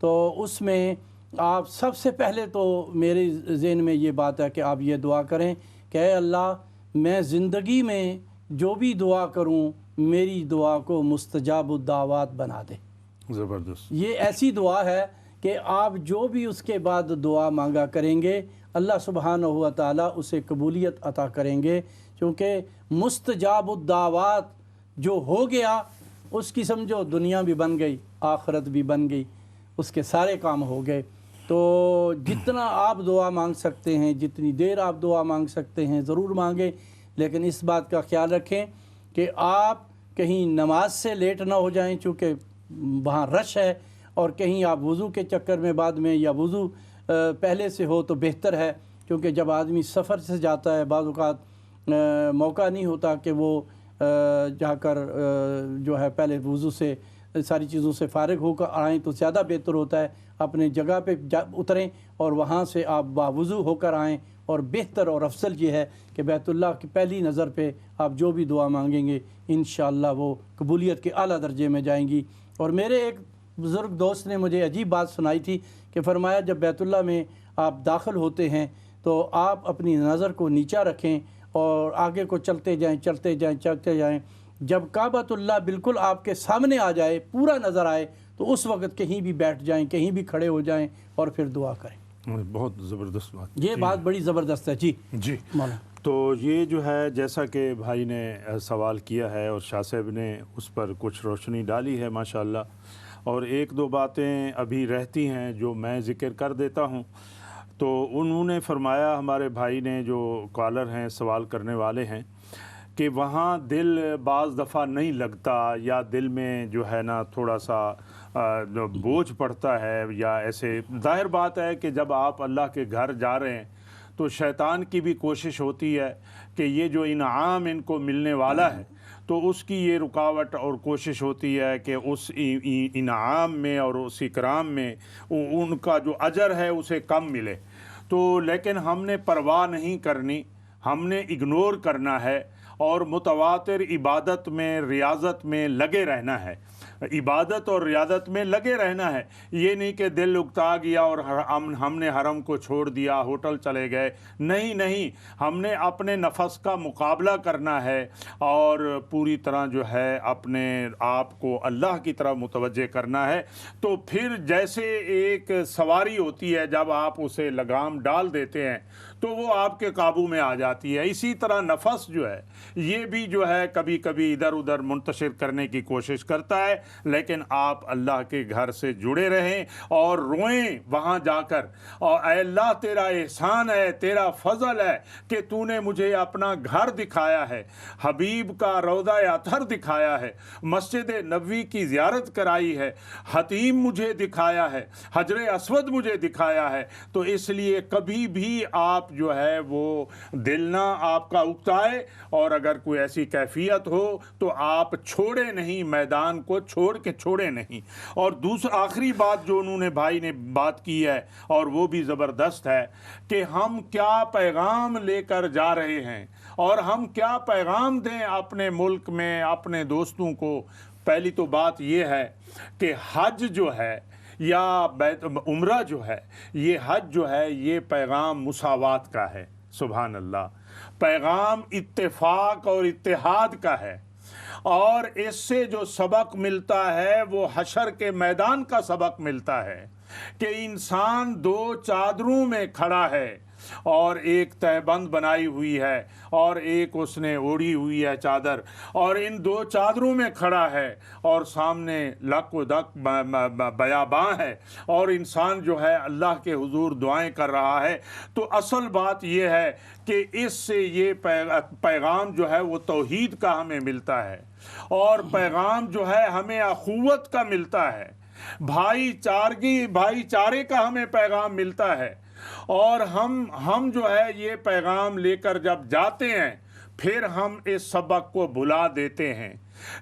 تو اس میں آپ سب سے پہلے تو میرے ذہن میں یہ بات ہے کہ آپ یہ دعا کریں کہ اے اللہ میں زندگی میں جو بھی دعا کروں میری دعا کو مستجاب الدعوات بنا دے۔ زبردست۔ یہ ایسی دعا ہے کہ آپ جو بھی اس کے بعد دعا مانگا کریں گے اللہ سبحانہ و تعالیٰ اسے قبولیت عطا کریں گے، کیونکہ مستجاب الدعوات جو ہو گیا اس کی سمجھو دنیا بھی بن گئی آخرت بھی بن گئی، اس کے سارے کام ہو گئے۔ تو جتنا آپ دعا مانگ سکتے ہیں، جتنی دیر آپ دعا مانگ سکتے ہیں ضرور مانگیں، لیکن اس بات کا خیال رکھیں کہ آپ کہیں نماز سے لیٹ نہ ہو جائیں، چونکہ وہاں رش ہے، اور کہیں آپ وضو کے چکر میں بعد میں، یا وضو پہلے سے ہو تو بہتر ہے، کیونکہ جب آدمی سفر سے جاتا ہے بعض اوقات موقع نہیں ہوتا کہ وہ جا کر جو ہے پہلے وضو سے ساری چیزوں سے فارغ ہو کر آئیں، تو زیادہ بہتر ہوتا ہے اپنے جگہ پہ اتریں اور وہاں سے آپ باوضو ہو کر آئیں، اور بہتر اور افضل یہ ہے کہ بیت اللہ کی پہلی نظر پہ آپ جو بھی دعا مانگیں گے انشاءاللہ وہ قبولیت کے اعلیٰ درجے میں جائیں گی۔ اور میرے ایک بزرگ دوست نے مجھے عجیب بات سنائی تھی کہ فرمایا جب بیت اللہ میں آپ داخل ہوتے ہیں تو آپ اپنی نظر کو نیچا رکھیں اور آگے کو چلتے جائیں، جب کعبۃ اللہ بالکل آپ کے سامنے آ جائے، پورا نظر آئے، تو اس وقت کہیں بھی بیٹھ جائیں، کہیں بھی کھڑے ہو جائیں اور پھر دعا کریں۔ بہت زبردست بات، یہ بات بڑی زبردست ہے۔ جی مولانا۔ تو یہ جو ہے جیسا کہ بھائی نے سوال کیا ہے اور شاہ صاحب نے اس پر کچھ روشنی ڈالی ہے ماشاءاللہ، اور ایک دو باتیں ابھی رہتی ہیں جو میں ذکر کر دیتا ہوں۔ تو انہوں نے فرمایا، ہمارے بھائی نے جو کالر ہیں سوال کرنے والے ہیں، کہ وہاں دل بعض دفعہ نہیں لگتا، یا دل میں جو ہے نا تھوڑا سا بوجھ پڑتا ہے، یا ایسے ظاہر بات ہے کہ جب آپ اللہ کے گھر جا رہے ہیں تو شیطان کی بھی کوشش ہوتی ہے کہ یہ جو انعام ان کو ملنے والا ہے تو اس کی یہ رکاوٹ اور کوشش ہوتی ہے کہ اس انعام میں اور اس اکرام میں ان کا جو اجر ہے اسے کم ملے۔ تو لیکن ہم نے پرواہ نہیں کرنی، ہم نے اگنور کرنا ہے اور متواتر عبادت میں ریاضت میں لگے رہنا ہے، عبادت اور ریاضت میں لگے رہنا ہے۔ یہ نہیں کہ دل اکتا گیا اور ہم نے حرم کو چھوڑ دیا، ہوٹل چلے گئے، نہیں، ہم نے اپنے نفس کا مقابلہ کرنا ہے اور پوری طرح جو ہے اپنے آپ کو اللہ کی طرف متوجہ کرنا ہے۔ تو پھر جیسے ایک سواری ہوتی ہے، جب آپ اسے لگام ڈال دیتے ہیں تو وہ آپ کے قابو میں آ جاتی ہے، اسی طرح نفس جو ہے یہ بھی جو ہے کبھی کبھی ادھر ادھر منتشر کرنے کی کوشش کرتا ہے، لیکن آپ اللہ کے گھر سے جڑے رہیں اور روئیں وہاں جا کر، اور اے اللہ تیرا احسان ہے، تیرا فضل ہے کہ تو نے مجھے اپنا گھر دکھایا ہے، حبیب کا روضہ اطہر دکھایا ہے، مسجد نبوی کی زیارت کرائی ہے، حتیم مجھے دکھایا ہے، حجر اسود مجھے دکھایا ہے۔ تو اس لیے کبھی بھی آپ جو ہے وہ دل نہ آپ کا اکتائے، اور اگر کوئی ایسی کیفیت ہو تو آپ چھوڑے نہیں، میدان کو چھوڑے نہیں۔ اور دوسرا آخری بات جو انہوں نے بھائی نے بات کی ہے اور وہ بھی زبردست ہے کہ ہم کیا پیغام لے کر جا رہے ہیں اور ہم کیا پیغام دیں اپنے ملک میں اپنے دوستوں کو۔ پہلی تو بات یہ ہے کہ حج جو ہے یا عمرہ جو ہے، یہ حج جو ہے یہ پیغام مساوات کا ہے، سبحان اللہ، پیغام اتفاق اور اتحاد کا ہے، اور اس سے جو سبق ملتا ہے وہ حشر کے میدان کا سبق ملتا ہے کہ انسان دو چادروں میں کھڑا ہے، اور ایک تہبند بنائی ہوئی ہے اور ایک اس نے اوڑھی ہوئی ہے چادر، اور ان دو چادروں میں کھڑا ہے اور سامنے لک و دک بیاباں ہے، اور انسان جو ہے اللہ کے حضور دعائیں کر رہا ہے۔ تو اصل بات یہ ہے کہ اس سے یہ پیغام جو ہے وہ توحید کا ہمیں ملتا ہے، اور پیغام جو ہے ہمیں اخوت کا ملتا ہے، بھائی چارے کا ہمیں پیغام ملتا ہے، اور ہم جو ہے یہ پیغام لے کر جب جاتے ہیں پھر ہم اس سبق کو بھلا دیتے ہیں۔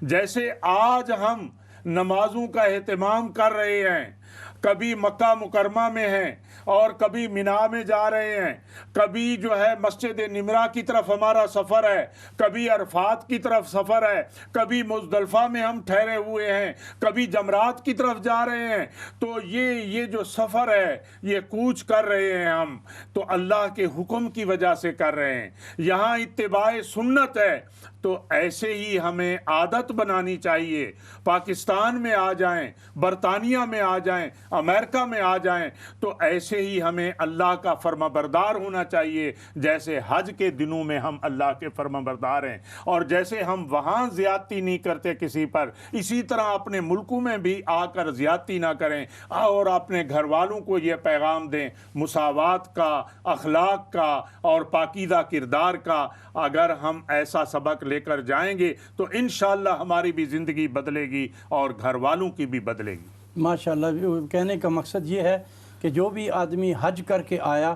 جیسے آج ہم نمازوں کا اہتمام کر رہے ہیں کبھی مکہ مکرمہ میں ہیں اور کبھی مینا میں جا رہے ہیں، کبھی جو ہے مسجد نمرہ کی طرف ہمارا سفر ہے، کبھی عرفات کی طرف سفر ہے، کبھی مزدلفہ میں ہم ٹھہرے ہوئے ہیں، کبھی جمرات کی طرف جا رہے ہیں، تو یہ جو سفر ہے یہ کوچ کر رہے ہیں ہم تو اللہ کے حکم کی وجہ سے کر رہے ہیں، یہاں اتباع سنت ہے، تو ایسے ہی ہمیں عادت بنانی چاہیے۔ پاکستان میں آ جائیں، برطانیہ میں آ جائیں، امریکہ میں آ جائیں، تو ایسے ہی ہمیں اللہ کا فرما بردار ہونا چاہیے، جیسے حج کے دنوں میں ہم اللہ کے فرما بردار ہیں، اور جیسے ہم وہاں زیادتی نہیں کرتے کسی پر، اسی طرح اپنے ملکوں میں بھی آ کر زیادتی نہ کریں، اور اپنے گھر والوں کو یہ پیغام دیں مساوات کا، اخلاق کا اور پاکیزہ کردار کا۔ اگر ہم ایسا سبق لے کر جائیں گے تو انشاءاللہ ہماری بھی زندگی بدلے گی اور گھر والوں کی بھی بدلے گی۔ ماشاءاللہ، کہنے کا مقصد یہ ہے کہ جو بھی آدمی حج کر کے آیا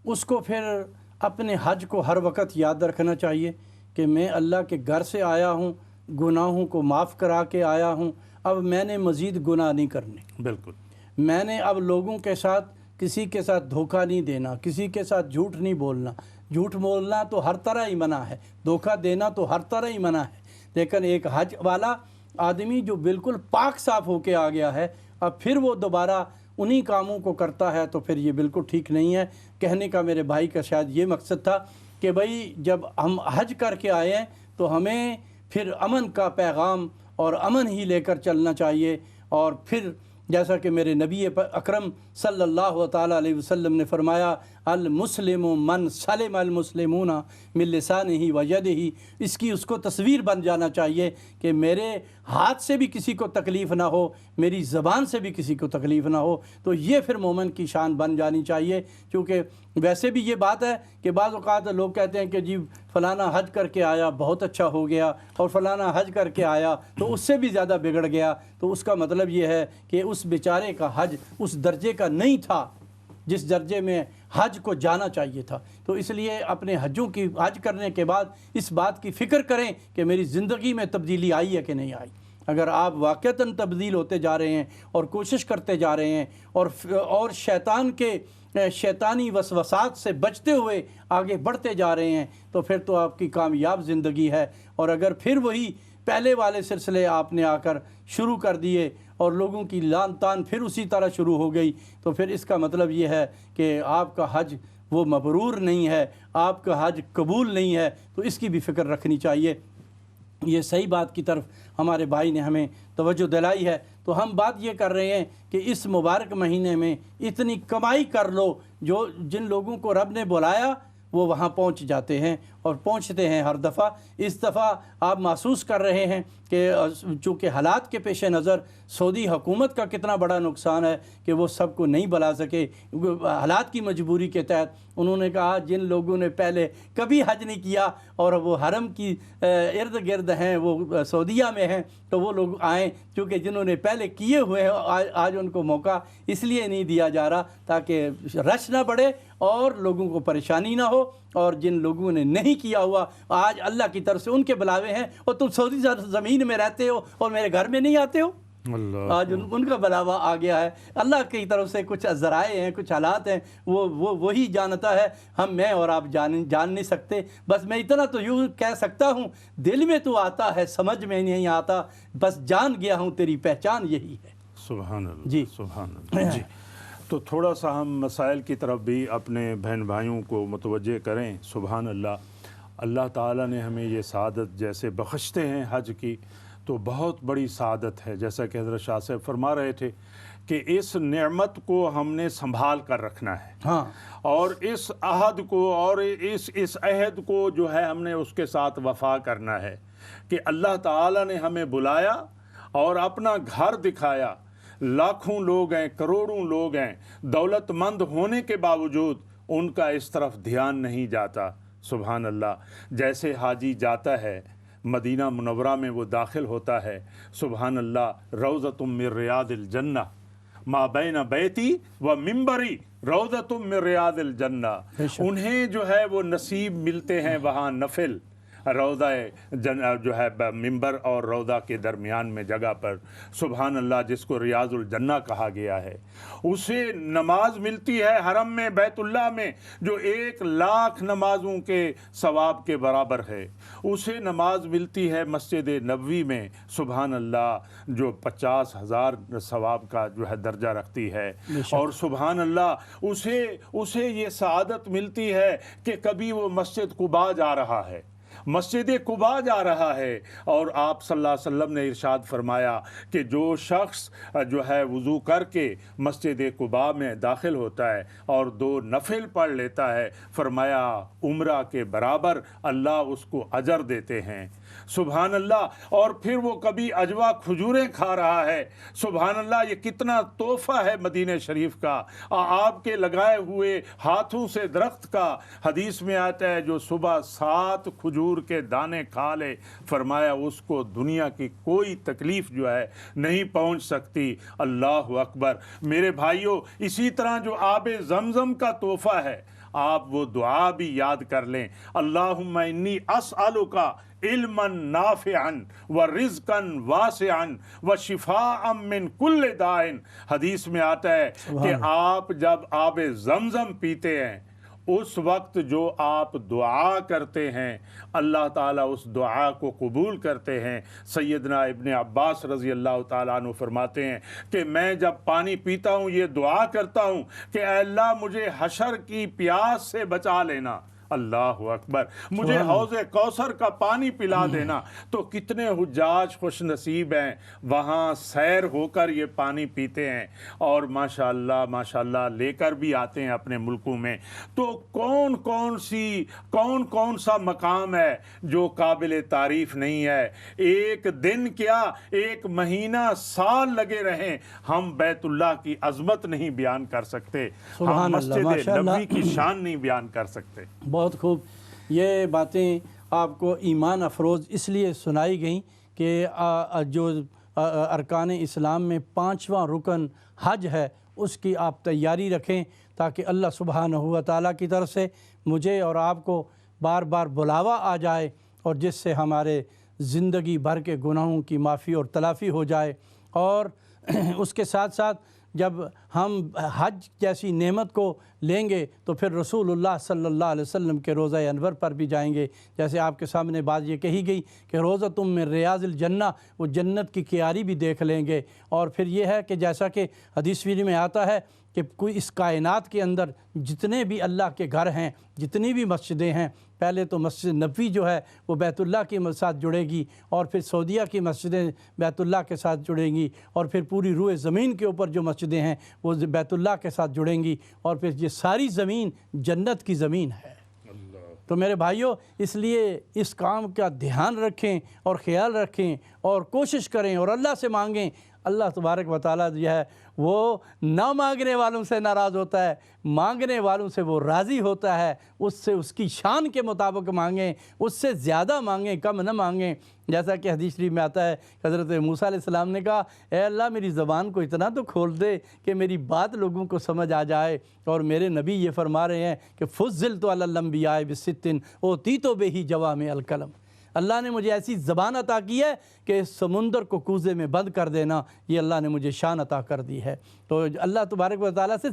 اس کو پھر اپنے حج کو ہر وقت یاد رکھنا چاہیے کہ میں اللہ کے گھر سے آیا ہوں، گناہوں کو معاف کرا کے آیا ہوں، اب میں نے مزید گناہ نہیں کرنے، بالکل میں نے اب لوگوں کے ساتھ کسی کے ساتھ دھوکہ نہیں دینا، کسی کے ساتھ جھوٹ نہیں بولنا۔ جھوٹ بولنا تو ہر طرح ہی منع ہے، دھوکہ دینا تو ہر طرح ہی منع ہے، لیکن ایک حج والا آدمی جو بالکل پاک صاف ہو کے آ گیا ہے اب پھر وہ دوبارہ انہی کاموں کو کرتا ہے تو پھر یہ بالکل ٹھیک نہیں ہے۔ کہنے کا میرے بھائی کا شاید یہ مقصد تھا کہ بھائی جب ہم حج کر کے آئے ہیں تو ہمیں پھر امن کا پیغام اور امن ہی لے کر چلنا چاہیے، اور پھر جیسا کہ میرے نبی اکرم صلی اللہ تعالیٰ علیہ وسلم نے فرمایا المسلم من سلم المسلمون من لسانہ و یدہ، اس کو تصویر بن جانا چاہیے کہ میرے ہاتھ سے بھی کسی کو تکلیف نہ ہو، میری زبان سے بھی کسی کو تکلیف نہ ہو، تو یہ پھر مومن کی شان بن جانی چاہیے۔ کیونکہ ویسے بھی یہ بات ہے کہ بعض اوقات لوگ کہتے ہیں کہ جی فلانا حج کر کے آیا بہت اچھا ہو گیا، اور فلانا حج کر کے آیا تو اس سے بھی زیادہ بگڑ گیا، تو اس کا مطلب یہ ہے کہ اس بیچارے کا حج اس درجے کا نہیں تھا جس درجے میں حج کو جانا چاہیے تھا۔ تو اس لیے اپنے حجوں کی حج کرنے کے بعد اس بات کی فکر کریں کہ میری زندگی میں تبدیلی آئی ہے کہ نہیں آئی۔ اگر آپ واقعتاً تبدیل ہوتے جا رہے ہیں اور کوشش کرتے جا رہے ہیں اور شیطان کے شیطانی وسوسات سے بچتے ہوئے آگے بڑھتے جا رہے ہیں تو پھر تو آپ کی کامیاب زندگی ہے۔ اور اگر پھر وہی پہلے والے سلسلے آپ نے آ کر شروع کر دیے اور لوگوں کی لان تان پھر اسی طرح شروع ہو گئی تو پھر اس کا مطلب یہ ہے کہ آپ کا حج وہ مبرور نہیں ہے، آپ کا حج قبول نہیں ہے، تو اس کی بھی فکر رکھنی چاہیے۔ یہ صحیح بات کی طرف ہمارے بھائی نے ہمیں توجہ دلائی ہے۔ تو ہم بات یہ کر رہے ہیں کہ اس مبارک مہینے میں اتنی کمائی کر لو، جن لوگوں کو رب نے بلایا وہ وہاں پہنچ جاتے ہیں اور پہنچتے ہیں ہر دفعہ۔ اس دفعہ آپ محسوس کر رہے ہیں کہ چونکہ حالات کے پیش نظر سعودی حکومت کا کتنا بڑا نقصان ہے کہ وہ سب کو نہیں بلا سکے، حالات کی مجبوری کے تحت انہوں نے کہا جن لوگوں نے پہلے کبھی حج نہیں کیا اور وہ حرم کی ارد گرد ہیں، وہ سعودیہ میں ہیں، تو وہ لوگ آئیں، کیونکہ جنہوں نے پہلے کیے ہوئے ہیں آج ان کو موقع اس لیے نہیں دیا جا رہا تاکہ رش نہ بڑھے اور لوگوں کو پریشانی نہ ہو، اور جن لوگوں نے نہیں کیا ہوا آج اللہ کی طرف سے ان کے بلاوے ہیں، اور تم سعودی زمین میں رہتے ہو اور میرے گھر میں نہیں آتے ہو، آج ان کا بلاوا آ گیا ہے۔ اللہ کی طرف سے کچھ ذرائع ہیں، کچھ حالات ہیں، وہی جانتا ہے، میں اور آپ جان نہیں سکتے۔ بس میں اتنا تو یوں کہہ سکتا ہوں، دل میں تو آتا ہے، سمجھ میں نہیں آتا، بس جان گیا ہوں تیری پہچان یہی ہے۔ سبحان اللہ، جی سبحان اللہ۔ جی تو تھوڑا سا ہم مسائل کی طرف بھی اپنے بہن بھائیوں کو متوجہ کریں۔ سبحان اللہ، اللہ تعالیٰ نے ہمیں یہ سعادت جیسے بخشتے ہیں حج کی، تو بہت بڑی سعادت ہے، جیسا کہ حضرت شاہ صاحب فرما رہے تھے کہ اس نعمت کو ہم نے سنبھال کر رکھنا ہے، ہاں، اور اس عہد کو اور اس عہد کو جو ہے ہم نے اس کے ساتھ وفا کرنا ہے کہ اللہ تعالیٰ نے ہمیں بلایا اور اپنا گھر دکھایا۔ لاکھوں لوگ ہیں، کروڑوں لوگ ہیں، دولت مند ہونے کے باوجود ان کا اس طرف دھیان نہیں جاتا۔ سبحان اللہ، جیسے حاجی جاتا ہے مدینہ منورہ میں، وہ داخل ہوتا ہے، سبحان اللہ، روضۃ من ریاض الجنہ، ما بین بیتی و منبری روضۃ من ریاض الجنہ، انہیں جو ہے وہ نصیب ملتے ہیں وہاں نفل، روضہ جو ہے منبر اور روضہ کے درمیان میں جگہ پر، سبحان اللہ، جس کو ریاض الجنہ کہا گیا ہے، اسے نماز ملتی ہے حرم میں بیت اللہ میں جو 1,00,000 نمازوں کے ثواب کے برابر ہے، اسے نماز ملتی ہے مسجد نبوی میں سبحان اللہ جو 50,000 ثواب کا جو ہے درجہ رکھتی ہے، اور سبحان اللہ اسے یہ سعادت ملتی ہے کہ کبھی وہ مسجد قباء جا رہا ہے، مسجد قباء جا رہا ہے، اور آپ صلی اللہ علیہ وسلم نے ارشاد فرمایا کہ جو شخص جو ہے وضو کر کے مسجد قباء میں داخل ہوتا ہے اور 2 نفل پڑھ لیتا ہے، فرمایا عمرہ کے برابر اللہ اس کو اجر دیتے ہیں، سبحان اللہ۔ اور پھر وہ کبھی اجوا کھجوریں کھا رہا ہے، سبحان اللہ، یہ کتنا تحفہ ہے مدینہ شریف کا، آپ کے لگائے ہوئے ہاتھوں سے درخت کا، حدیث میں آتا ہے جو صبح 7 کھجور کے دانے کھا لے، فرمایا اس کو دنیا کی کوئی تکلیف جو ہے نہیں پہنچ سکتی، اللہ اکبر۔ میرے بھائیوں، اسی طرح جو آب زمزم کا تحفہ ہے، آپ وہ دعا بھی یاد کر لیں، اللہم انی اسألک علما نافعا ورزقا واسعا وشفاء من کل داء۔ حدیث میں آتا ہے کہ آپ جب آب زمزم پیتے ہیں اس وقت جو آپ دعا کرتے ہیں اللہ تعالیٰ اس دعا کو قبول کرتے ہیں۔ سیدنا ابن عباس رضی اللہ تعالیٰ عنہ فرماتے ہیں کہ میں جب پانی پیتا ہوں یہ دعا کرتا ہوں کہ اے اللہ مجھے حشر کی پیاس سے بچا لینا، اللہ اکبر، مجھے حوض کوثر کا پانی پلا دینا۔ تو کتنے حجاج خوش نصیب ہیں وہاں سیر ہو کر یہ پانی پیتے ہیں اور ماشاءاللہ لے کر بھی آتے ہیں اپنے ملکوں میں۔ تو کون سا مقام ہے جو قابل تعریف نہیں ہے؟ ایک دن کیا 1 مہینہ سال لگے رہیں ہم بیت اللہ کی عظمت نہیں بیان کر سکتے، ہم مسجد نبوی کی شان نہیں بیان کر سکتے۔ بہت خوب، یہ باتیں آپ کو ایمان افروز اس لیے سنائی گئیں کہ جو ارکان اسلام میں 5واں رکن حج ہے اس کی آپ تیاری رکھیں تاکہ اللہ سبحانہ و تعالیٰ کی طرف سے مجھے اور آپ کو بار بار بلاوا آ جائے اور جس سے ہمارے زندگی بھر کے گناہوں کی معافی اور تلافی ہو جائے۔ اور اس کے ساتھ ساتھ جب ہم حج جیسی نعمت کو لیں گے تو پھر رسول اللہ صلی اللہ علیہ وسلم کے روضہ انور پر بھی جائیں گے، جیسے آپ کے سامنے بات یہ کہی گئی کہ روضۃ من ریاض الجنہ، وہ جنت کی کیاری بھی دیکھ لیں گے۔ اور پھر یہ ہے کہ جیسا کہ حدیث شریف میں آتا ہے کہ کوئی اس کائنات کے اندر جتنے بھی اللہ کے گھر ہیں، جتنی بھی مسجدیں ہیں، پہلے تو مسجد نبوی جو ہے وہ بیت اللہ کے ساتھ جڑے گی، اور پھر سعودیہ کی مسجدیں بیت اللہ کے ساتھ جڑیں گی، اور پھر پوری روئے زمین کے اوپر جو مسجدیں ہیں وہ بیت اللہ کے ساتھ جڑیں گی، اور پھر یہ ساری زمین جنت کی زمین ہے۔ تو میرے بھائیوں، اس لیے اس کام کا دھیان رکھیں اور خیال رکھیں اور کوشش کریں اور اللہ سے مانگیں۔ اللہ تبارک و تعالیٰ جو ہے وہ نہ مانگنے والوں سے ناراض ہوتا ہے، مانگنے والوں سے وہ راضی ہوتا ہے۔ اس سے اس کی شان کے مطابق مانگیں، اس سے زیادہ مانگیں، کم نہ مانگیں۔ جیسا کہ حدیث شریف میں آتا ہے، حضرت موسیٰ علیہ السلام نے کہا اے اللہ میری زبان کو اتنا تو کھول دے کہ میری بات لوگوں کو سمجھ آ جائے۔ اور میرے نبی یہ فرما رہے ہیں کہ فضلت علی الانبیاء بست اوتیت بہ جوامع الکلم، اللہ نے مجھے ایسی زبان عطا کی ہے کہ اس سمندر کو کوزے میں بند کر دینا، یہ اللہ نے مجھے شان عطا کر دی ہے۔ تو اللہ تبارک و تعالیٰ سے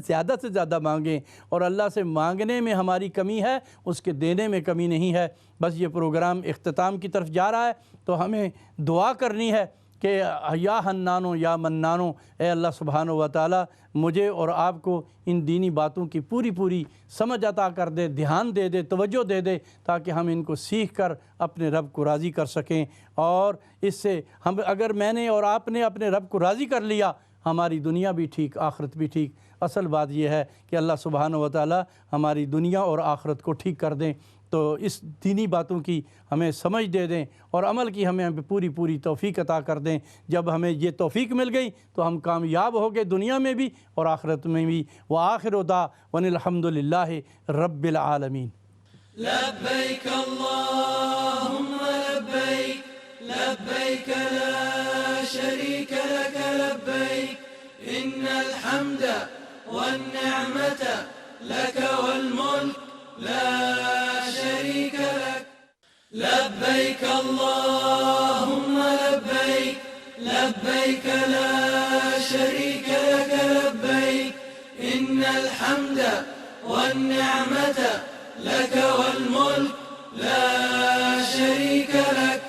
زیادہ مانگیں، اور اللہ سے مانگنے میں ہماری کمی ہے، اس کے دینے میں کمی نہیں ہے۔ بس یہ پروگرام اختتام کی طرف جا رہا ہے تو ہمیں دعا کرنی ہے کہ یا حنانو یا منانو، اے اللہ سبحانہ و تعالیٰ مجھے اور آپ کو ان دینی باتوں کی پوری سمجھ عطا کر دے، دھیان دے دے، توجہ دے دے، تاکہ ہم ان کو سیکھ کر اپنے رب کو راضی کر سکیں۔ اور اس سے اگر میں نے اور آپ نے اپنے رب کو راضی کر لیا، ہماری دنیا بھی ٹھیک، آخرت بھی ٹھیک۔ اصل بات یہ ہے کہ اللہ سبحانہ و تعالیٰ ہماری دنیا اور آخرت کو ٹھیک کر دیں۔ تو اس دینی باتوں کی ہمیں سمجھ دے دیں اور عمل کی ہمیں پوری توفیق عطا کر دیں۔ جب ہمیں یہ توفیق مل گئی تو ہم کامیاب ہو گئے دنیا میں بھی اور آخرت میں بھی۔ وآخر دعوانا الحمد للہ رب العالمین۔ لبیک اللہم لبیک، لبیک لا شریک لک لبیک، ان الحمد والنعمت لک والملک لا شريك لك. لبيك اللهم لبيك لبيك لا شريك لك لبيك إن الحمد والنعمة لك والملك لا شريك لك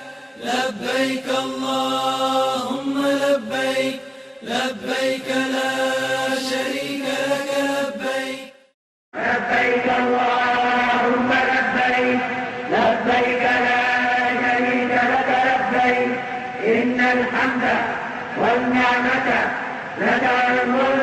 لبيك اللهم لبيك لبيك لا شريك لك لبيك لبيك اللهم لبيك لبيك لا شريك لك لبيك إن الحمد والنعمة لك والملك